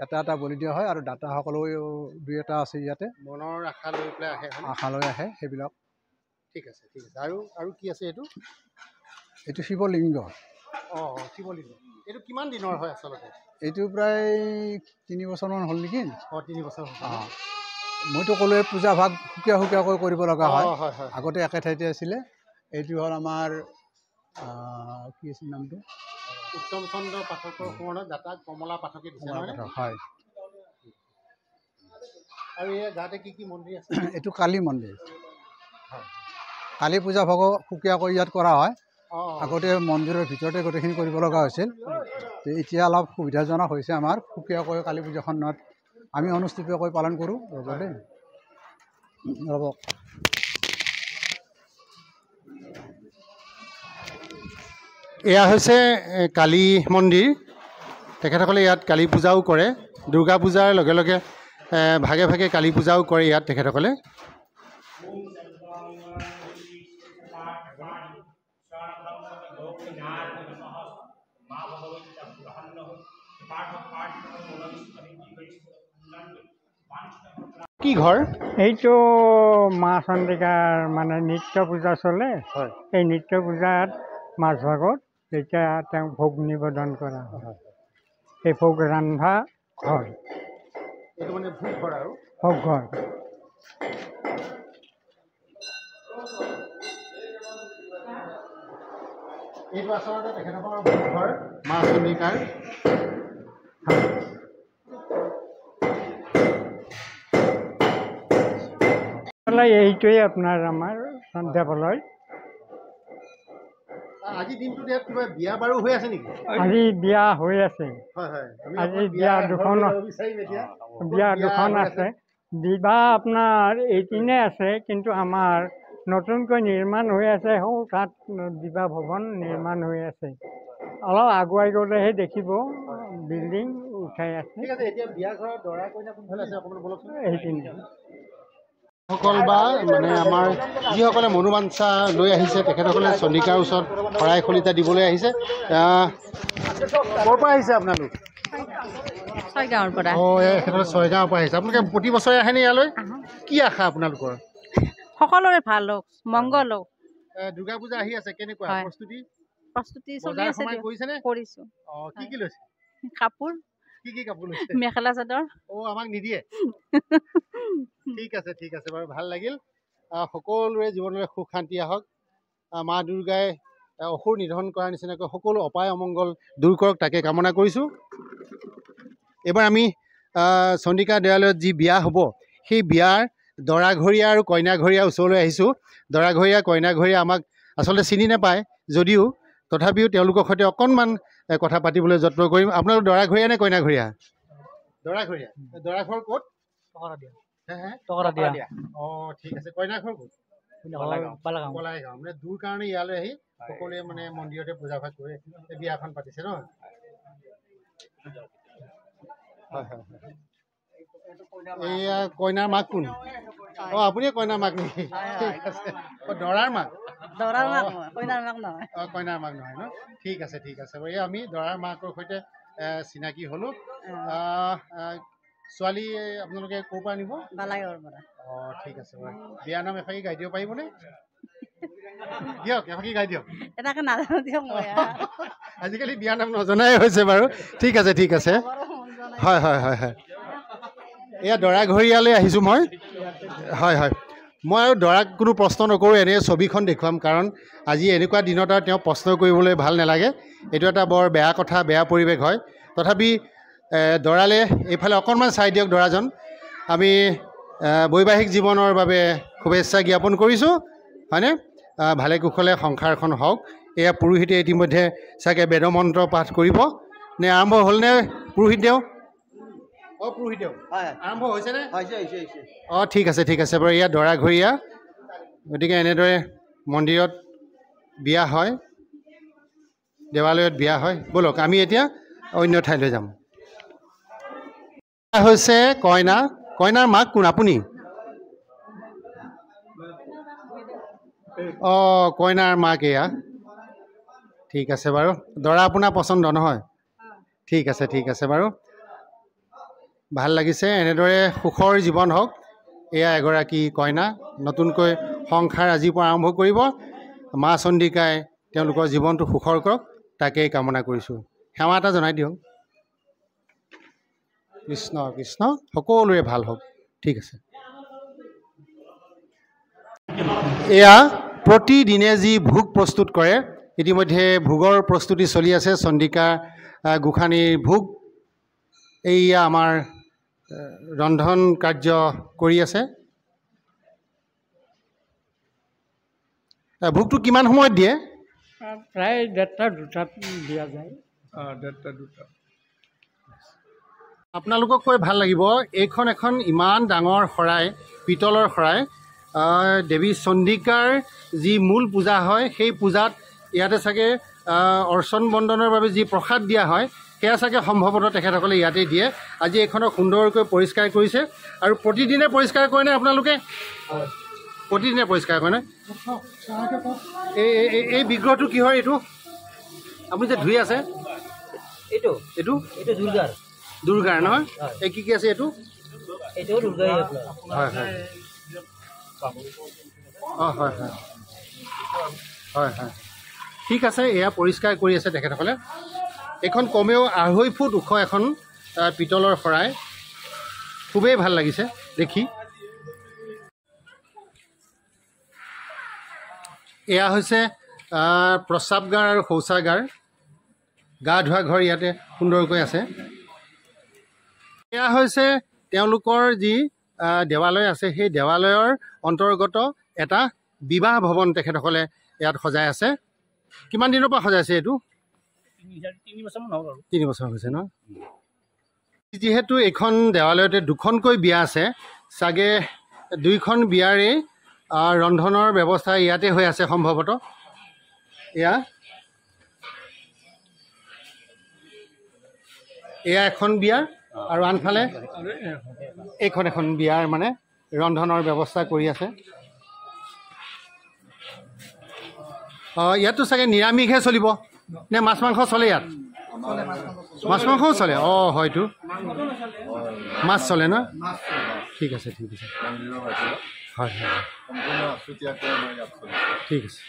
এটা এটা বলি দিয়া হয়। আৰু দাতাসকলেও 2-এটা আছে ইয়াতে, মনৰ আশা লৈ পেলাই আহে, আশা লৈ আহে সেইবিলাক। ঠিক আছে ঠিক আছে। আৰু কি আছে এইটো? এইটো শিৱলিংগ। শিৱলিংগ। এইটো কিমান দিনৰ হয় আচলতে? এইটো প্ৰায় 3 বছৰমান হ'ল নেকি? 3 বছৰ। মইতো ক'লোৱে পূজা ভাগ সুকীয়া সুকীয়াকৈ কৰিব লগা হয়। আগতে একে ঠাইতে আছিলে। এইটো হ'ল আমাৰ কি আছিল নামটো? উত্তম চন্দ্ৰ পাঠকৰ সোঁৱৰণত দাতা কমলা পাঠকে দিছে, হয়। আৰু এই গাতে কি কি মন্দিৰ আছে? এইটো কালী মন্দিৰ। কালী পূজা ভাগ সুকীয়াকৈ ইয়াত কৰা হয়। আগতে মন্দিৰৰ ভিতৰতে গোটেইখিনি কৰিব লগা হৈছিল। এতিয়া অলপ সুবিধাজনক হৈছে আমাৰ, সুকীয়াকৈ কালী পূজাখনত আমি অনুষ্ঠিতকৈ পালন কৰোঁ। ৰ'ব দেই, ৰ'ব। এয়া হৈছে কালী মন্দিৰ। তেখেতসকলে ইয়াত কালী পূজাও কৰে। দুৰ্গা পূজাৰ লগে লগে ভাগে ভাগে কালী পূজাও কৰে ইয়াত তেখেতসকলে। কি ঘৰ এইটো মা চন্দিকাৰ মানে নিত্য পূজা চলে। এই নিত্য পূজাত মাজভাগত যেতিয়া তেওঁ ভোগ নিবেদন কৰা হয়, এই ভোগ ৰন্ধা ঘৰ, এইটো মানে ভোগ ঘৰ আৰু ভোগ ঘৰ। এইটো আচলতে তেখেতসকলৰ ভোগ ঘৰ মা চন্দিকাৰ। এইটোৱে আপোনাৰ আমাৰ দেৱালয়। আজি দিনটোত ইয়াত কিবা বিয়া বাৰু হৈ আছে নেকি? আজি বিয়া হৈ আছে। আজি বিয়া দুখন আছে। বিবাহ আপোনাৰ এইপিনে আছে, কিন্তু আমাৰ নতুনকৈ নিৰ্মাণ হৈ আছে, তাত বিবাহ ভৱন নিৰ্মাণ হৈ আছে। অলপ আগুৱাই গ'লেহে দেখিব বিল্ডিং উঠাই আছে। এইপিনে সকল বা মানে আমাৰ যিসকলে মনোবাঞ্ছা লৈ আহিছে তেখেতসকলে চন্দিকাৰ ওচৰত শৰাই খলিতা দিবলৈ আহিছে। ক'ৰ পৰা আহিছে আপোনালোক? ছয়গাঁৱৰ পৰা। তেখেতসকলে ছয়গাঁৱৰ পৰা আহিছে। আপোনালোকে প্ৰতি বছৰে আহেনে ইয়ালৈ? কি আশা আপোনালোকৰ? সকলোৰে ভাল হওক, মংগল হওক। দুৰ্গা পূজা আহি আছে, কেনেকুৱা প্ৰস্তুতি? প্ৰস্তুতি চলি আছে। কৰিছো। কি কি লৈছে? কাপোৰ। কি কি কাপোৰ লৈছে? মেখেলা চাদৰ। আমাক নিদিয়ে? ঠিক আছে বাৰু, ভাল লাগিল। সকলোৰে জীৱনলৈ সুখ শান্তি আহক। মা দুৰ্গাই অসুৰ নিধন কৰাৰ নিচিনাকৈ সকলো অপায় অমংগল দূৰ কৰক, তাকে কামনা কৰিছোঁ। এইবাৰ আমি চন্দিকা দেৱালয়ত যি বিয়া হ'ব, সেই বিয়াৰ দৰাঘৰীয়া আৰু কইনাঘৰীয়া ওচৰলৈ আহিছোঁ। দৰাঘৰীয়া কইনাঘৰীয়া আমাক আচলতে চিনি নাপায় যদিও, তথাপিও তেওঁলোকৰ সৈতে অকণমান কথা পাতিবলৈ যত্ন কৰিম। আপোনালোক দৰাঘৰীয়া নে কইনাঘৰীয়া? দৰাঘৰীয়া। দৰাঘৰ ক'ত? ঠিক আছে। কইনাঘৰ ক'ত? বলাইগাঁও। মানে দূৰ কাৰণে ইয়ালৈ আহি সকলোৱে মানে মন্দিৰতে পূজা ভাগ কৰি বিয়াখন পাতিছে ন? এয়া কইনাৰ মাক কোন? আপুনিয়ে কইনাৰ মাক নেকি? ঠিক আছে। দৰাৰ মাক? কইনাৰ মাক নহয় ন? ঠিক আছে বাৰু। এই আমি দৰাৰ মাকৰ সৈতে চিনাকি হ'লোঁ। ছোৱালী আপোনালোকে ক'ৰ পৰা নিব? বালাইগাঁৱৰ পৰা। ঠিক আছে বাৰু। বিয়াৰ নাম এফাকি গাই দিব পাৰিবনে? দিয়ক, এফাকি গাই দিয়ক। এটাকে নাজানো দিয়ক মই। আজিকালি বিয়াৰ নাম নজনাই হৈছে বাৰু। ঠিক আছে। হয়। এয়া দৰাঘৰীয়ালৈ আহিছোঁ মই। হয়। মই আৰু দৰাক কোনো প্ৰশ্ন নকৰোঁ, এনেই ছবিখন দেখুৱাম। কাৰণ আজি এনেকুৱা দিনত আৰু তেওঁ প্ৰশ্ন কৰিবলৈ ভাল নালাগে। এইটো এটা বৰ বেয়া কথা, বেয়া পৰিৱেশ হয়। তথাপি দৰালে এইফালে অকণমান চাই দিয়ক দৰাজন। আমি বৈবাহিক জীৱনৰ বাবে শুভেচ্ছা জ্ঞাপন কৰিছোঁ, হয়নে? ভালে কুশলে সংসাৰখন হওক। এয়া পুৰোহিতে ইতিমধ্যে চাগে বেদমন্ত্ৰ পাঠ কৰিব নে আৰম্ভ হ'লনে? পুৰোহিত দেও, পুৰোহিত দেও আৰম্ভ হৈছেনে? ঠিক আছে বাৰু। এয়া দৰাঘৰীয়া। গতিকে এনেদৰে মন্দিৰত বিয়া হয়, দেৱালয়ত বিয়া হয়। ব'লক আমি এতিয়া অন্য ঠাইলৈ যাম। হৈছে কইনা। কইনাৰ মাক কোন? আপুনি? কইনাৰ মাক এয়া। ঠিক আছে বাৰু। দৰা আপোনাৰ পচন্দ নহয়? ঠিক আছে বাৰু। ভাল লাগিছে। এনেদৰে সুখৰ জীৱন হওক। এয়া এগৰাকী কইনা, নতুনকৈ সংসাৰ আজিৰ পৰা আৰম্ভ কৰিব। মা চন্দিকাই তেওঁলোকৰ জীৱনটো সুখৰ কৰক, তাকেই কামনা কৰিছোঁ। সেৱা এটা জনাই দিয়ক। কৃষ্ণ কৃষ্ণ, সকলোৰে ভাল হওক। ঠিক আছে। এয়া প্ৰতিদিনে যি ভোগ প্ৰস্তুত কৰে, ইতিমধ্যে ভোগৰ প্ৰস্তুতি চলি আছে। চন্দিকা গোসাঁনীৰ ভোগ এইয়া আমাৰ ৰন্ধন কাৰ্য কৰি আছে। ভোগটো কিমান সময়ত দিয়ে? প্ৰায় 1:30-2টাত দিয়া যায়। 1:30-2টা। আপোনালোকক কৈ ভাল লাগিব, এইখন এখন ইমান ডাঙৰ শৰাই, পিতলৰ শৰাই। দেৱী চন্দিকাৰ যি মূল পূজা হয়, সেই পূজাত ইয়াতে চাগে অৰ্চন বন্দনৰ বাবে যি প্ৰসাদ দিয়া হয়, সেয়া চাগে সম্ভৱতঃ তেখেতসকলে ইয়াতেই দিয়ে। আজি এইখনক সুন্দৰকৈ পৰিষ্কাৰ কৰিছে আৰু প্ৰতিদিনে পৰিষ্কাৰ কৰেনে আপোনালোকে? প্ৰতিদিনে পৰিষ্কাৰ কৰেনে? এই বিগ্ৰহটো কি হয়? এইটো আপুনি যে ধুই আছে, এইটো এইটো এইটো দুৰ্গাৰ দুৰ্গাৰ নহয়? এই কি আছে এইটো? এইটো দুৰ্গাই। হয় হয় অঁ হয় হয় হয় হয় ঠিক আছে। এয়া পৰিষ্কাৰ কৰি আছে তেখেতসকলে। এইখন কমেও 2.5 ফুট ওখ এখন পিতলৰ শৰাই। খুবেই ভাল লাগিছে দেখি। এয়া হৈছে প্ৰস্ৰাৱগাৰ আৰু শৌচাগাৰ, গা ধোৱা ঘৰ ইয়াতে সুন্দৰকৈ আছে। এয়া হৈছে তেওঁলোকৰ যি দেৱালয় আছে, সেই দেৱালয়ৰ অন্তৰ্গত এটা বিবাহ ভৱন তেখেতসকলে ইয়াত সজাই আছে। কিমান দিনৰ পৰা সজাইছে এইটো? 3 বছৰ হৈছে ন? যিহেতু এইখন দেৱালয়তে 2খনকৈ বিয়া আছে, চাগে 2খন বিয়াৰে ৰন্ধনৰ ব্যৱস্থা ইয়াতে হৈ আছে সম্ভৱতঃ। এয়া এখন বিয়া আৰু আনফালে এইখন এখন বিয়াৰ মানে ৰন্ধনৰ ব্যৱস্থা কৰি আছে। ইয়াততো চাগে নিৰামিষহে চলিব নে মাছ মাংস চলে? ইয়াত মাছ মাংসও চলে। অঁ হয়তো মাছ চলে ন? ঠিক আছে ঠিক আছে হয় হয় ঠিক আছে।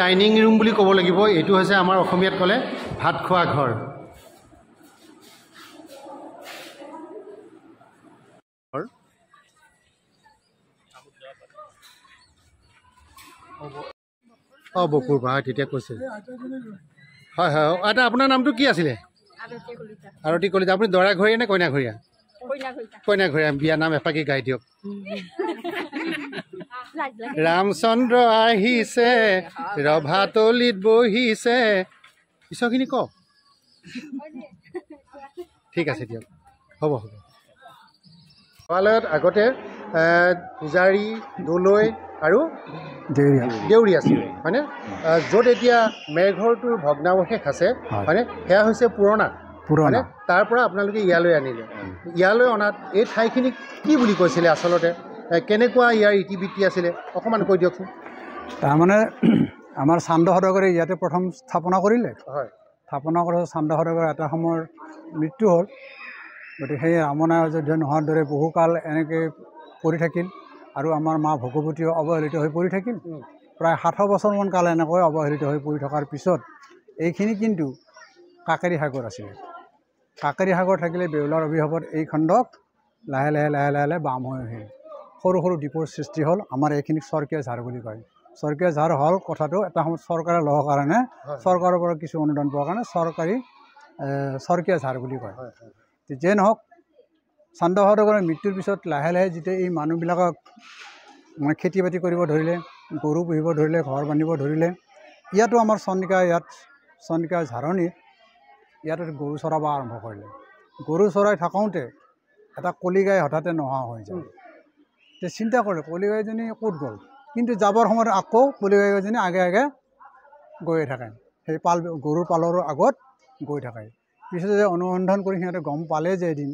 ডাইনিং ৰুম বুলি ক'ব লাগিব। এইটো হৈছে আমাৰ অসমীয়াত ক'লে ভাত খোৱা ঘৰ। অঁ বকুৰ বা তেতিয়া কৈছে। হয় হয় এটা আপোনাৰ নামটো কি আছিলে? আৰতী কলিতা। আপুনি দৰা ঘৰীয়া নে কইনা ঘৰীয়া? কইনা ঘৰীয়া। বিয়া নাম এপাকি গাই দিয়ক। ৰামচন্দ্ৰ আহিছে, ৰভাতলিত বহিছে। পিছৰখিনি কওক। ঠিক আছে দিয়ক, হ'ব হ'ব। দেৱালয়ত আগতে পূজাৰী, দলৈ আৰু দেউৰী আছিল হয়নে? য'ত এতিয়া মেঘৰটোৰ ভগ্নাৱশেষ আছে হয়নে, সেয়া হৈছে পুৰণা হয়নে? তাৰ পৰা আপোনালোকে ইয়ালৈ আনিলে। ইয়ালৈ অনাত এই ঠাইখিনিক কি বুলি কৈছিলে আচলতে? কেনেকুৱা ইয়াৰ ইতিবৃত্তি আছিলে অকণমান কৈ দিয়কচোন। তাৰমানে আমাৰ চান্দ সদাগৰে ইয়াতে প্ৰথম স্থাপনা কৰিলে। হয়, স্থাপনা কৰা চান্দ সদাগৰ এটা সময়ৰ মৃত্যু হ'ল। গতিকে সেই ৰামনা অযোধ্যা নোহোৱাৰ দৰে বহুকাল এনেকৈ পৰি থাকিল আৰু আমাৰ মা ভগৱতীও অৱহেলিত হৈ পৰি থাকিল। প্ৰায় 60 বছৰমান কাল এনেকৈ অৱহেলিত হৈ পৰি থকাৰ পিছত এইখিনি কিন্তু কাকেৰী সাগৰ আছিলে। কাকেৰী সাগৰ থাকিলে বেউলাৰ অভিশাপত এই খণ্ডক লাহে লাহে লাহে লাহে লাহে বাম হৈ আহিল। সৰু সৰু দ্বীপৰ সৃষ্টি হ'ল। আমাৰ এইখিনিক স্বৰ্গীয় ঝাৰ বুলি কয়। স্বৰ্গীয় ঝাৰ হ'ল কথাটো এটা সময়ত চৰকাৰে লোৱাৰ কাৰণে, চৰকাৰৰ পৰা কিছু অনুদান পোৱাৰ কাৰণে চৰকাৰী স্বৰ্গীয় ঝাৰ বুলি কয়। যিয়ে নহওক, চান্দ সদাগৰৰ মৃত্যুৰ পিছত লাহে লাহে যেতিয়া এই মানুহবিলাকক মানে খেতি বাতি কৰিব ধৰিলে, গৰু পুহিব ধৰিলে, ঘৰ বান্ধিব ধৰিলে, ইয়াতো আমাৰ চন্দিকা ঝাৰণীত ইয়াতো গৰু চৰাব আৰম্ভ কৰিলে। গৰু চৰাই থাকোঁতে এটা কলিগাই হঠাতে নোহোৱা হৈ যায়। তে চিন্তা কৰে কলিগাইজনী ক'ত গ'ল, কিন্তু যাবৰ সময়ত আকৌ কলিগাইজনী আগে আগে গৈয়ে থাকে। সেই গৰুৰ পালৰ আগত গৈ থাকে। পিছতে যে অনুসন্ধান কৰি সিহঁতে গম পালে যে এদিন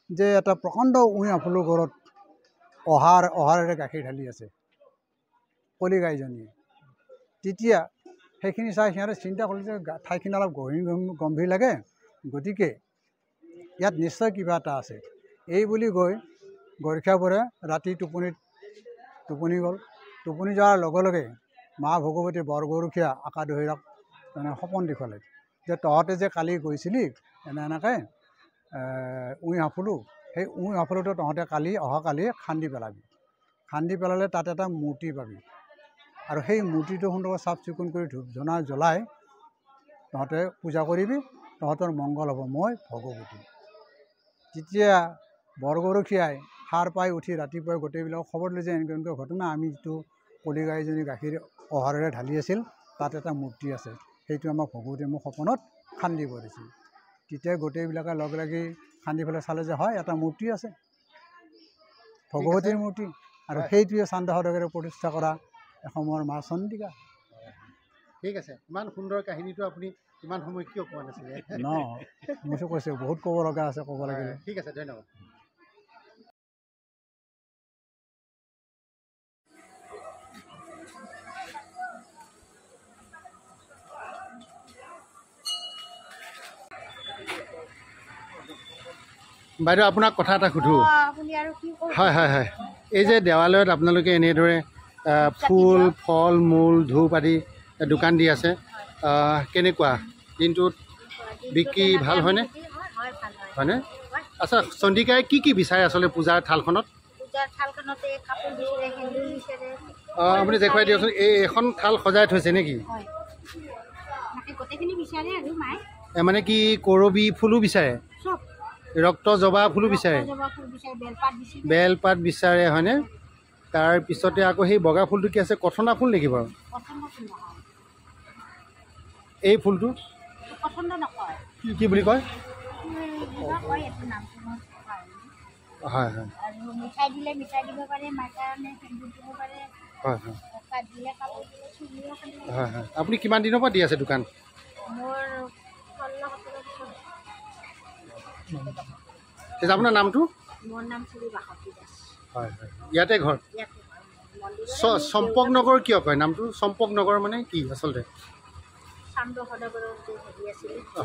যে এটা প্ৰকাণ্ড উঁই আফুলৰ ঘৰত অহাৰেৰে গাখীৰ ঢালি আছে কলিগাইজনীয়ে। তেতিয়া সেইখিনি চাই সিহঁতে চিন্তা কৰিলে যে ঠাইখিনি অলপ গম্ভীৰ লাগে, গতিকে ইয়াত নিশ্চয় কিবা এটা আছে। এই বুলি গৈ গৰখীয়াবোৰে ৰাতি টোপনি গ'ল। টোপনি যোৱাৰ লগে লগে মা ভগৱতী বৰগৰখীয়া আকাদহিৰাক মানে সপোন দেখুৱালে যে তহঁতে যে কালি গৈছিলি এনেকৈ উঁই সাফুলো, সেই উঁই সাফুলোটো তহঁতে অহাকালি খান্দি পেলাবি। খান্দি পেলালে তাত এটা মূৰ্তি পাবি আৰু সেই মূৰ্তিটো সুন্দৰকৈ চাফ চিকুণ কৰি ধূপ ধূনা জ্বলাই তহঁতে পূজা কৰিবি, তহঁতৰ মংগল হ'ব, মই ভগৱতী। তেতিয়া বৰগৰখীয়াই সাৰ পাই উঠি ৰাতিপুৱাই গোটেইবিলাকক খবৰ দিলে যে এনেকুৱা এনেকুৱা ঘটনা, আমি যিটো কলিগাইজনী গাখীৰ অহাৰেৰে ঢালি আছিল তাত এটা মূৰ্তি আছে, সেইটো আমাক ভগৱতীয়ে মোক সপোনত খান্দি কৰিছিল। তেতিয়া গোটেইবিলাকে লগ লাগি খান্দি পেলাই চালে যে হয় এটা মূৰ্তি আছে, ভগৱতীৰ মূৰ্তি, আৰু সেইটোৱে চান্দ সদাগৰে প্ৰতিষ্ঠা কৰা এসময়ৰ মা চন্দিকা। ঠিক আছে, ইমান সুন্দৰ কাহিনীটো আপুনি ইমান সময় কিয় কোৱা নাছিলে? মই কৈছোঁ বহুত ক'ব লগা আছে, ক'ব লাগিলে। ঠিক আছে, ধন্যবাদ। বাইদেউ আপোনাক কথা এটা সুধোঁ। হয় হয় হয়, এই যে দেৱালয়ত আপোনালোকে এনেদৰে ফুল ফল মূল ধূপ আদি দোকান দি আছে, কেনেকুৱা দিনটোত বিক্ৰী ভাল হয়নে? হয়নে? আচ্ছা, চন্দিকাই কি কি বিচাৰে আচলতে পূজাৰ থালখনত? আপুনি দেখুৱাই দিয়কচোন, এইখন থাল সজাই থৈছে নেকি? মানে কি কৰবী ফুলো বিচাৰে, ৰক্ত জবা ফুলো বিচাৰে, বেলপাত বিচাৰে হয়নে? তাৰপিছতে আকৌ সেই বগা ফুলটো কি আছে, কথনা ফুল নেকি বাৰু? এই ফুলটো কি বুলি কয়? হয় হয় হয় হয় হয়। আপুনি কিমান দিনৰ পৰা দি আছে দোকান? আপোনাৰ নামটো? হয় হয়, ইয়াতে ঘৰ? চম্পক নগৰ কিয় কয় নামটো? চম্পক নগৰ মানে কি আচলতে?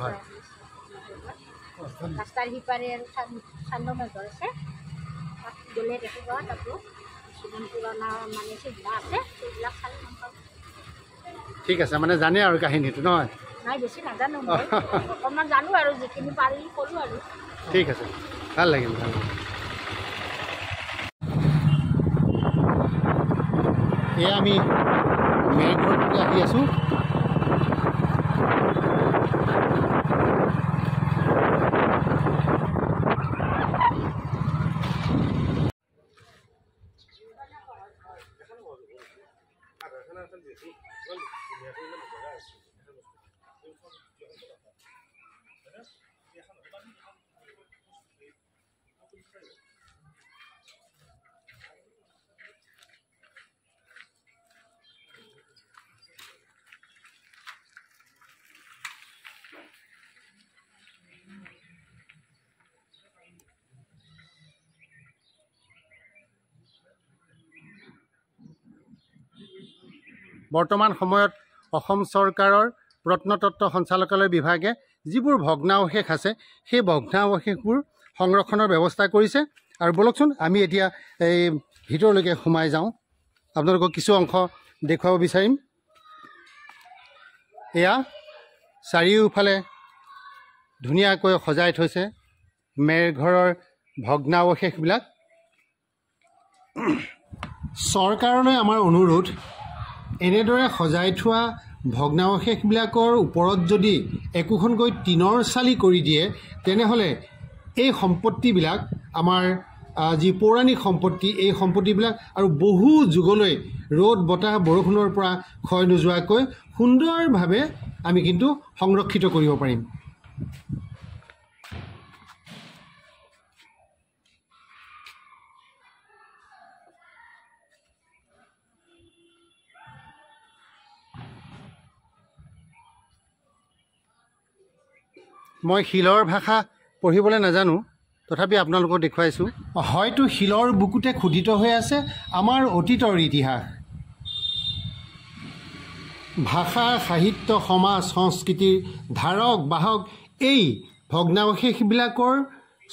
হয় ৰাস্তাৰ সিপাৰে আৰু চান্দমাৰ ঘৰ আছে, তাত গ'লে দেখিব তাতো কিছুমান পুৰণা মানে চিহ্ন আছে, সেইবিলাক চালে গম পাব। ঠিক আছে, মানে জানে আৰু কাহিনীটো নহয়? নাই, বেছি নাজানো, অকণমান জানো আৰু যিখিনি পাৰি ক'লোঁ আৰু। ঠিক আছে, ভাল লাগিল ভাল লাগিল। এয়া আমি মেঘৰটোতে আহি আছোঁ। বৰ্তমান সময়ত অসম চৰকাৰৰ প্ৰত্নতত্ত্ব সঞ্চালকালয় বিভাগে যিবোৰ ভগ্নাৱশেষ আছে সেই ভগ্নাৱশেষবোৰ সংৰক্ষণৰ ব্যৱস্থা কৰিছে। আৰু বলকচোন আমি এতিয়া এই ভিতৰলৈকে সোমাই যাওঁ, আপোনালোকক কিছু অংশ দেখুৱাব বিচাৰিম। এয়া চাৰিওফালে ধুনীয়াকৈ সজাই থৈছে মেৰঘৰৰ ভগ্নাৱশেষবিলাক। চৰকাৰলৈ আমাৰ অনুৰোধ, এনেদৰে সজাই থোৱা ভগ্নাৱশেষবিলাকৰ ওপৰত যদি একোখনকৈ টিনৰ চালি কৰি দিয়ে, তেনেহ'লে এই সম্পত্তিবিলাক আমাৰ যি পৌৰাণিক সম্পত্তি, এই সম্পত্তিবিলাক আৰু বহু যুগলৈ ৰ'দ বতাহ বৰষুণৰ পৰা ক্ষয় নোযোৱাকৈ সুন্দৰভাৱে আমি কিন্তু সংৰক্ষিত কৰিব পাৰিম। মই শিলৰ ভাষা পঢ়িবলৈ নাজানো, তথাপি আপোনালোকক দেখুৱাইছোঁ। হয়তো শিলৰ বুকুতে খোদিত হৈ আছে আমাৰ অতীতৰ ইতিহাস। ভাষা সাহিত্য সমাজ সংস্কৃতিৰ ধাৰক বাহক এই ভগ্নাৱশেষবিলাকৰ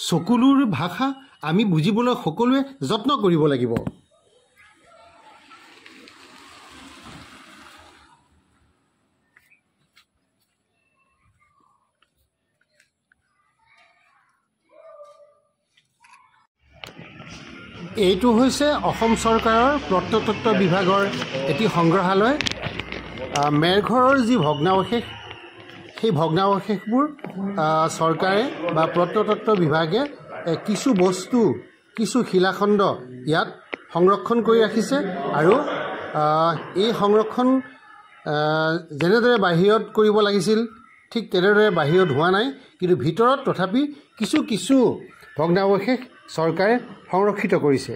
চকুলোৰ ভাষা আমি বুজিবলৈ সকলোৱে যত্ন কৰিব লাগিব। এইটো হৈছে অসম চৰকাৰৰ প্ৰত্নতত্ত্ব বিভাগৰ এটি সংগ্ৰহালয়। মেৰঘৰৰ যি ভগ্নাৱশেষ, সেই ভগ্নাৱশেষবোৰ চৰকাৰে বা প্ৰত্নতত্ত্ব বিভাগে কিছু বস্তু, কিছু শিলাখণ্ড ইয়াত সংৰক্ষণ কৰি ৰাখিছে। আৰু এই সংৰক্ষণ যেনেদৰে বাহিৰত কৰিব লাগিছিল ঠিক তেনেদৰে বাহিৰত হোৱা নাই, কিন্তু ভিতৰত তথাপি কিছু কিছু ভগ্নাৱশেষ চৰকাৰে সংৰক্ষিত কৰিছে।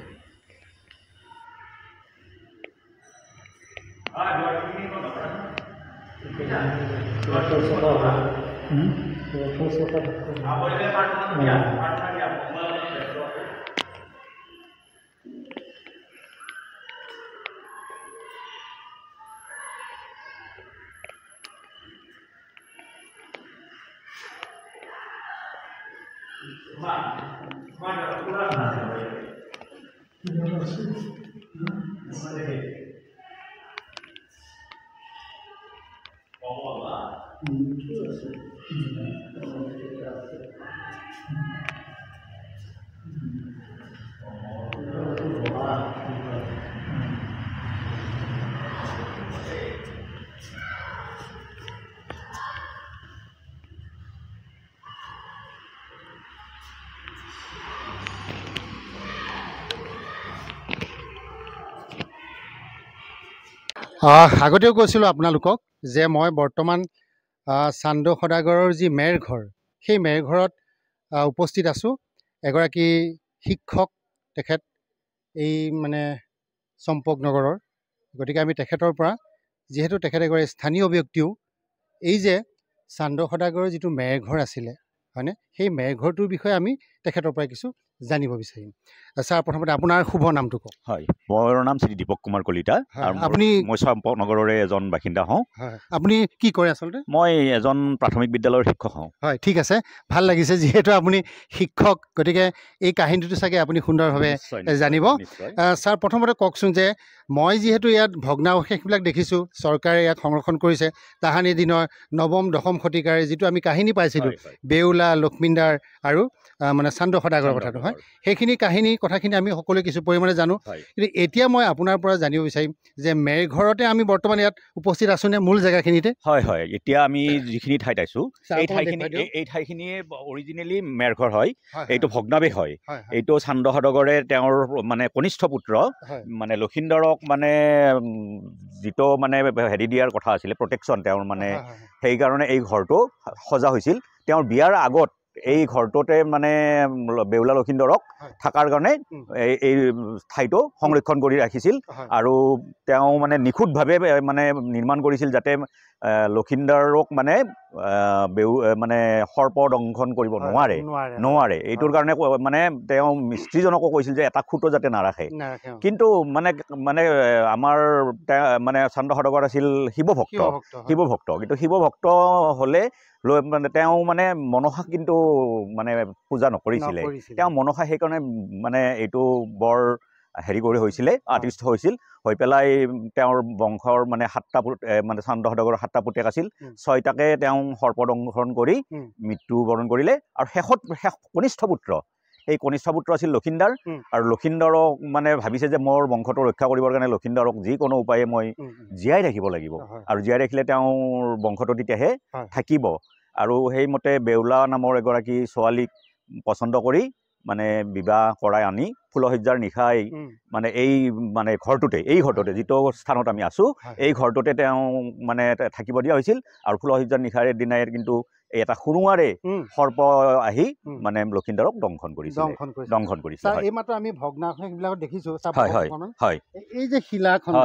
আগতেও কৈছিলোঁ আপোনালোকক যে মই বৰ্তমান চান্দ সদাগৰৰ যি মেৰঘৰ সেই মেৰঘৰত উপস্থিত আছোঁ। এগৰাকী শিক্ষক তেখেত এই মানে চম্পকনগৰৰ, গতিকে আমি তেখেতৰ পৰা যিহেতু তেখেত এগৰাকী স্থানীয় ব্যক্তিও এই যে চান্দ সদাগৰৰ যিটো মেৰঘৰ আছিলে হয়নে, সেই মেৰঘৰটোৰ বিষয়ে আমি তেখেতৰ পৰা কিছু জানিব বিচাৰিম। ছাৰ, প্ৰথমতে আপোনাৰ শুভ নামটো কওক। হয়, মোৰ নাম শ্ৰী দীপক কুমাৰ কলিতা। আপুনি মই চম্পকনগৰৰে এজন বাসিন্দা হওঁ। হয়, আপুনি কি কৰে আচলতে? মই এজন প্ৰাথমিক বিদ্যালয়ৰ শিক্ষক হওঁ। হয়, ঠিক আছে, ভাল লাগিছে যিহেতু আপুনি শিক্ষক, গতিকে এই কাহিনীটো চাগে আপুনি সুন্দৰভাৱে জানিব। ছাৰ, প্ৰথমতে কওকচোন যে মই যিহেতু ইয়াত ভগ্নাৱশেষবিলাক দেখিছোঁ, চৰকাৰে ইয়াক সংৰক্ষণ কৰিছে তাহানি দিনৰ নৱম দশম শতিকাৰ যিটো আমি কাহিনী পাইছিলোঁ বেউলা, লক্ষ্মীন্দাৰ আৰু মানে চান্দ সদাগৰৰ কথাটো, হয়, সেইখিনি কথাখিনি আমি সকলোৱে কিছু পৰিমাণে জানো। কিন্তু এতিয়া মই আপোনাৰ পৰা জানিব বিচাৰিম যে মেৰঘৰতে আমি বৰ্তমান ইয়াত উপস্থিত আছোঁ নে মূল জেগাখিনিতে? হয় হয়, এতিয়া আমি যিখিনি ঠাইত আছোঁ এই ঠাইখিনিয়ে অৰিজিনেলি মেৰঘৰ হয়। এইটো ভগ্নাৱেশ হয়। এইটো চান্দ সদাগৰে তেওঁৰ মানে কনিষ্ঠ পুত্ৰ মানে লক্ষীন্দৰক মানে যিটো মানে হেৰি দিয়াৰ কথা আছিলে, প্ৰটেকশ্যন তেওঁৰ, মানে সেইকাৰণে এই ঘৰটো সজা হৈছিল। তেওঁৰ বিয়াৰ আগত এই ঘৰটোতে মানে বেউলা লক্ষীন্দৰক থকাৰ কাৰণে এই ঠাইটো সংৰক্ষণ কৰি ৰাখিছিল আৰু তেওঁ মানে নিখুঁতভাৱে মানে নিৰ্মাণ কৰিছিল যাতে লক্ষীন্দৰক মানে মানে সৰ্প দংশন কৰিব নোৱাৰে। এইটোৰ কাৰণে মানে তেওঁ মিস্ত্ৰীজনকো কৈছিল যে এটা খুঁটো যাতে নাৰাখে। কিন্তু মানে আমাৰ মানে চান্দ সদাগৰ আছিল শিৱভক্ত, কিন্তু শিৱভক্ত হ'লে মানে তেওঁ মানে মনসাক কিন্তু মানে পূজা নকৰিছিলে। তেওঁ মনসা সেইকাৰণে মানে এইটো বৰ হেৰি কৰি হৈছিলে, আতিষ্ঠ হৈছিল, হৈ পেলাই তেওঁৰ বংশৰ মানে 7টা মানে চান্দ সদাগৰৰ 7টা পুতেক আছিল, 6টাকে তেওঁ সৰ্পদংশন কৰি মৃত্যুবৰণ কৰিলে। আৰু শেষত কনিষ্ঠ পুত্ৰ, এই কনিষ্ঠ পুত্ৰ আছিল লক্ষীন্দাৰ। আৰু লক্ষীন্দৰক মানে ভাবিছে যে মোৰ বংশটো ৰক্ষা কৰিবৰ কাৰণে লক্ষীন্দৰক যিকোনো উপায়ে মই জীয়াই ৰাখিব লাগিব, আৰু জীয়াই ৰাখিলে তেওঁৰ বংশটো তেতিয়াহে থাকিব। আৰু সেইমতে বেউলা নামৰ এগৰাকী ছোৱালীক পচন্দ কৰি মানে বিবাহ কৰাই আনি ফুলশয্যাৰ নিশাই মানে এই ঘৰটোতে যিটো স্থানত আমি আছোঁ এই ঘৰটোতে তেওঁ মানে থাকিব দিয়া হৈছিল। আৰু ফুলশয্যাৰ নিশাৰে দিনাই কিন্তু এটা সুৰুঙাৰে সৰ্প আহি মানে লক্ষীন্দৰক দংশন কৰিছে। এইমাত্ৰ আমি ভগ্নাৱশেষবিলাকত দেখিছোঁ, এই যে শিলাখণ্ড,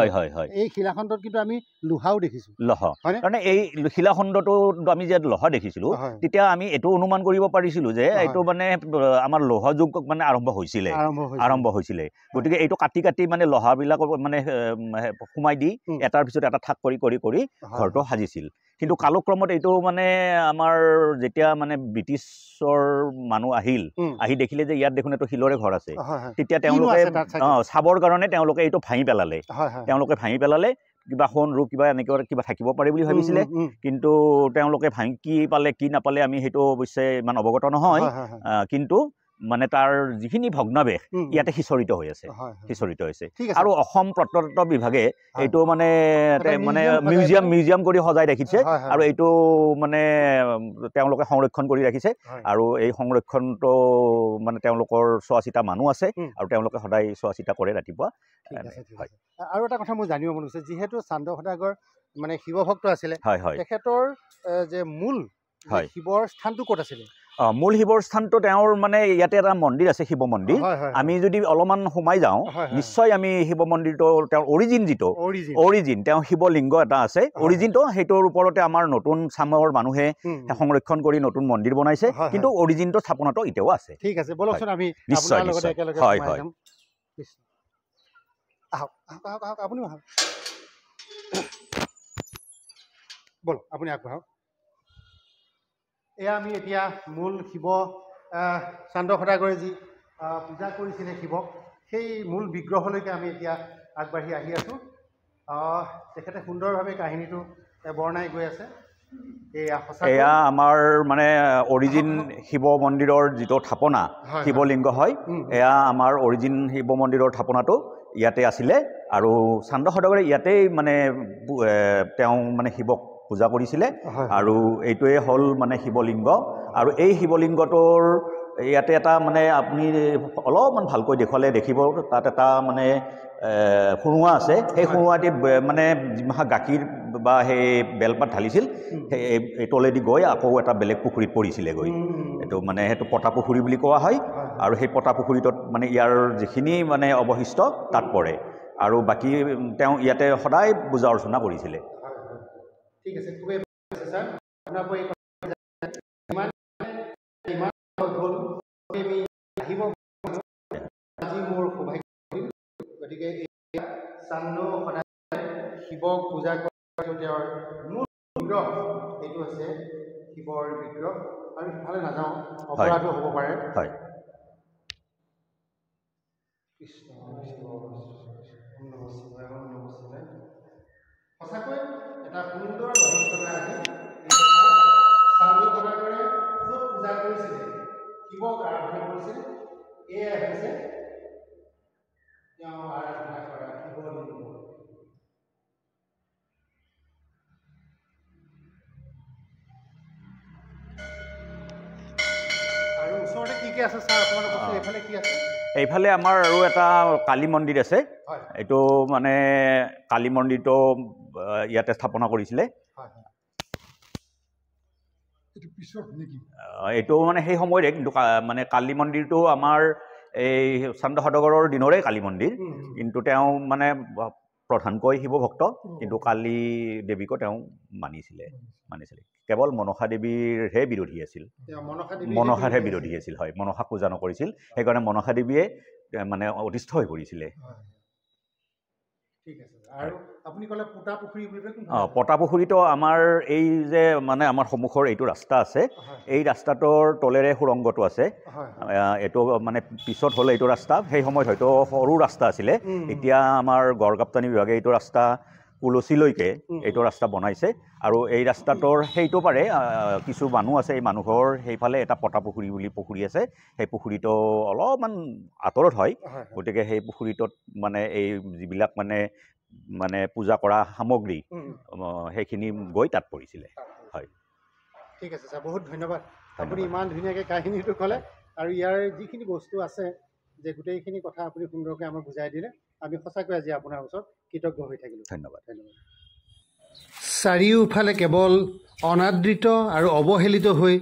এই শিলাখণ্ডত কিন্তু আমি লোহাও দেখিছোঁ। মানে এই শিলাখণ্ডটো আমি যে লোহা দেখিছিলোঁ, তেতিয়া আমি এইটো অনুমান কৰিব পাৰিছিলোঁ যে এইটো মানে আমাৰ লোহা যুগ মানে আৰম্ভ হৈছিলে। গতিকে এইটো কাটি কাটি মানে লোহাবিলাক মানে সোমাই দি এটাৰ পিছত এটা ঠাক কৰি কৰি কৰি ঘৰটো সাজিছিল। কিন্তু কালক্ৰমত এইটো মানে আমাৰ যেতিয়া মানে ব্ৰিটিছৰ মানুহ আহি দেখিলে যে ইয়াত দেখোন এইটো শিলৰে ঘৰ আছে, তেতিয়া তেওঁলোকে চাবৰ কাৰণে তেওঁলোকে এইটো ভাঙি পেলালে। কিবা সোণ ৰূপ কিবা এনেকৈ কিবা থাকিব পাৰে বুলি ভাবিছিলে, কিন্তু তেওঁলোকে ভাঙি কি পালে কি নাপালে আমি সেইটো অৱশ্যে ইমান অৱগত নহয়। কিন্তু মানে তাৰ যিখিনি ভগ্নাৱেশ ইয়াতে সিঁচৰিত হৈ আছে। আৰু অসম প্ৰত্নতত্ত্ব বিভাগে এইটো মানে মিউজিয়াম কৰি সজাই ৰাখিছে, আৰু এইটো মানে তেওঁলোকে সংৰক্ষণ কৰি ৰাখিছে। আৰু এই সংৰক্ষণটো মানে তেওঁলোকৰ চোৱা চিতা মানুহ আছে, আৰু তেওঁলোকে সদায় চোৱা চিতা কৰে ৰাতিপুৱা। আৰু এটা কথা মোৰ জানিব মন গৈছে, যিহেতু চান্দ সদাগৰ মানে শিৱভক্ত আছিলে, তেখেতৰ যে মূল শিৱৰ স্থানটো ক'ত আছিলে? মূল শিৱৰ স্থানটো তেওঁৰ মানে ইয়াতে এটা মন্দিৰ আছে শিৱ মন্দিৰ আমি যদি অলপমান সোমাই যাওঁ নিশ্চয় আমি শিৱ মন্দিৰটো তেওঁৰ অৰিজিন যিটো অৰিজিন তেওঁ শিৱলিংগ এটা আছে অৰিজিনটো সেইটোৰ ওপৰতে আমাৰ নতুন চামৰ মানুহে সংৰক্ষণ কৰি নতুন মন্দিৰ বনাইছে কিন্তু অৰিজিনটো স্থাপনাটো এতিয়াও আছে ঠিক আছে বলকচোন আমি নিশ্চয় হয় হয় আপুনি আহক বল আপুনি আগবঢ়াওক এয়া আমি এতিয়া মূল শিৱ চান্দ সদাগৰে যি পূজা কৰিছিলে শিৱক সেই মূল বিগ্ৰহলৈকে আমি এতিয়া আগবাঢ়ি আহি আছোঁ তেখেতে সুন্দৰভাৱে কাহিনীটো বৰ্ণাই গৈ আছে এয়া আমাৰ মানে অৰিজিন শিৱ মন্দিৰৰ যিটো থাপনা শিৱলিংগ হয় এয়া আমাৰ অৰিজিন শিৱ মন্দিৰৰ থাপনাটো ইয়াতে আছিলে আৰু চান্দ সদাগৰে ইয়াতেই মানে তেওঁ মানে শিৱক পূজা কৰিছিলে আৰু এইটোৱে হ'ল মানে শিৱলিংগ আৰু এই শিৱলিংগটোৰ ইয়াতে এটা মানে আপুনি অলপমান ভালকৈ দেখুৱালে দেখিব তাত এটা মানে খুৰুঙা আছে সেই খুৰুঙাটি মানে গাখীৰ বা সেই বেলপাত ঢালিছিল সেই তলেদি গৈ আকৌ এটা বেলেগ পুখুৰীত পৰিছিলে গৈ এইটো মানে সেইটো পটা পুখুৰী বুলি কোৱা হয় আৰু সেই পটা পুখুৰীটোত মানে ইয়াৰ যিখিনি মানে অৱশিষ্ট তাত পৰে আৰু বাকী তেওঁ ইয়াতে সদায় পূজা অৰ্চনা কৰিছিলে ঠিক আছে খুবেই ভাল আছে স্যাৰ আপোনাক ইমান ইমান হ'ল আমি আহিব আজি মোৰ সৌভাগ্য গতিকে চান্দ সদাগৰে শিৱক পূজা কৰা তেওঁৰ মূল বিগ্ৰহ এইটো আছে শিৱৰ বিগ্ৰহ আৰু ইফালে নাযাওঁ অপৰাধো হ'ব পাৰে হয় কৃষ্ণ সঁচাকৈ এটা সুন্দৰ অভিজ্ঞতা আজি চান্দ সদাগৰে য'ত পূজা কৰিছিলে শিৱক আৰাধনা কৰিছিলে এয়া হৈছে তেওঁ আৰাধনা কৰা শিৱলিংগ আৰু ওচৰতে কি কি আছে ছাৰ আপোনালোকৰ এইফালে কি আছে এইফালে আমাৰ আৰু এটা কালী মন্দিৰ আছে এইটো মানে কালী মন্দিৰটো ইয়াতে স্থাপনা কৰিছিলে এইটো মানে সেই সময়ৰে কিন্তু মানে কালী মন্দিৰটো আমাৰ এই চান্দ সদাগৰৰ দিনৰে কালী মন্দিৰ কিন্তু তেওঁ মানে প্ৰধানকৈ শিৱ ভক্ত কিন্তু কালী দেৱীকো তেওঁ মানিছিলে কেৱল মনসা দেৱীৰহে বিৰোধী আছিল মনসাৰহে বিৰোধী আছিল হয় মনসাক পূজা নকৰিছিল সেইকাৰণে মনসা দেৱীয়ে মানে অতিষ্ঠ হৈ পৰিছিলে ঠিক আছে আৰু আপুনি ক'লে পটা পুখুৰী বুলি পটা পুখুৰীটো আমাৰ এই যে মানে আমাৰ সন্মুখৰ এইটো ৰাস্তা আছে এই ৰাস্তাটোৰ তলেৰে সুৰংগটো আছে এইটো মানে পিছত হ'ল এইটো ৰাস্তা সেই সময়ত হয়তো সৰু ৰাস্তা আছিলে এতিয়া আমাৰ গড়কাপ্তানি বিভাগে এইটো ৰাস্তা কুলচীলৈকে এইটো ৰাস্তা বনাইছে আৰু এই ৰাস্তাটোৰ সেইটো পাৰে কিছু মানুহ আছে এই মানুহৰ সেইফালে এটা পটা পুখুৰী বুলি পুখুৰী আছে সেই পুখুৰীটো অলপমান আঁতৰত হয় গতিকে সেই পুখুৰীটোত মানে এই যিবিলাক মানে পূজা কৰা সামগ্ৰী সেইখিনি গৈ তাত পৰিছিলে হয় ঠিক আছে ছাৰ বহুত ধন্যবাদ আপুনি ইমান ধুনীয়াকৈ কাহিনীটো ক'লে আৰু ইয়াৰ যিখিনি বস্তু আছে যে গোটেইখিনি কথা আপুনি সুন্দৰকৈ আমাক বুজাই দিলে আমি সঁচাকৈ আজি আপোনাৰ ওচৰত কৃতজ্ঞ হৈ থাকিলোঁ ধন্যবাদ চাৰিওফালে কেৱল অনাদৃত আৰু অৱহেলিত হৈ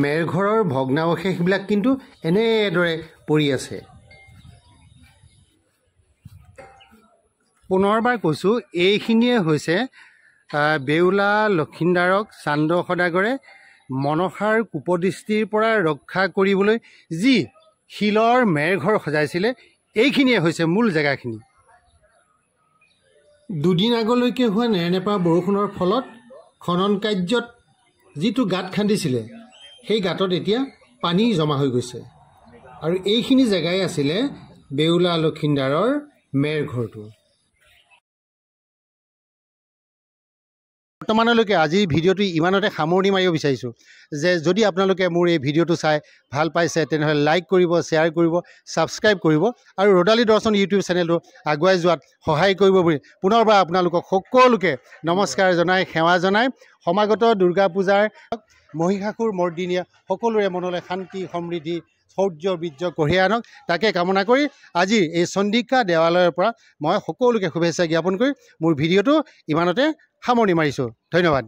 মেৰঘৰৰ ভগ্নাৱশেষবিলাক কিন্তু এনেদৰে পৰি আছে পুনৰবাৰ কৈছোঁ এইখিনিয়ে হৈছে বেউলা লক্ষীন্দাৰক চান্দ সদাগৰে মনসাৰ কুপদৃষ্টিৰ পৰা ৰক্ষা কৰিবলৈ যি শিলৰ মেৰঘৰ সজাইছিলে এইখিনিয়ে হৈছে মূল জেগাখিনি দুদিন আগলৈকে হোৱা নেৰানেপেৰা বৰষুণৰ ফলত খনন কাৰ্যত যিটো গাঁত খান্দিছিলে সেই গাঁতত এতিয়া পানী জমা হৈ গৈছে আৰু এইখিনি জেগাই আছিলে বেউলা লক্ষীন্দাৰৰ মেৰঘৰটো বৰ্তমানলৈকে আজি ভিডিঅ'টো ইমানতে সামৰণি মাৰিব বিচাৰিছোঁ যে যদি আপোনালোকে মোৰ এই ভিডিঅ'টো চাই ভাল পাইছে তেনেহ'লে লাইক কৰিব শ্বেয়াৰ কৰিব ছাবস্ক্ৰাইব কৰিব আৰু ৰ'দালি দৰ্শন ইউটিউব চেনেলটো আগুৱাই যোৱাত সহায় কৰিব বুলি পুনৰবাৰ আপোনালোকক সকলোকে নমস্কাৰ জনাই সেৱা জনাই সমাগত দুৰ্গা পূজাৰ মহিষাসুৰ মৰ্দিনীয়া সকলোৰে মনলৈ শান্তি সমৃদ্ধি শৌৰ্য বীৰ্য কঢ়িয়াই আনক তাকে কামনা কৰি আজি এই চন্দিকা দেৱালয়ৰ পৰা মই সকলোকে শুভেচ্ছা জ্ঞাপন কৰি মোৰ ভিডিঅ'টো ইমানতে সামৰণি মাৰিছোঁ ধন্যবাদ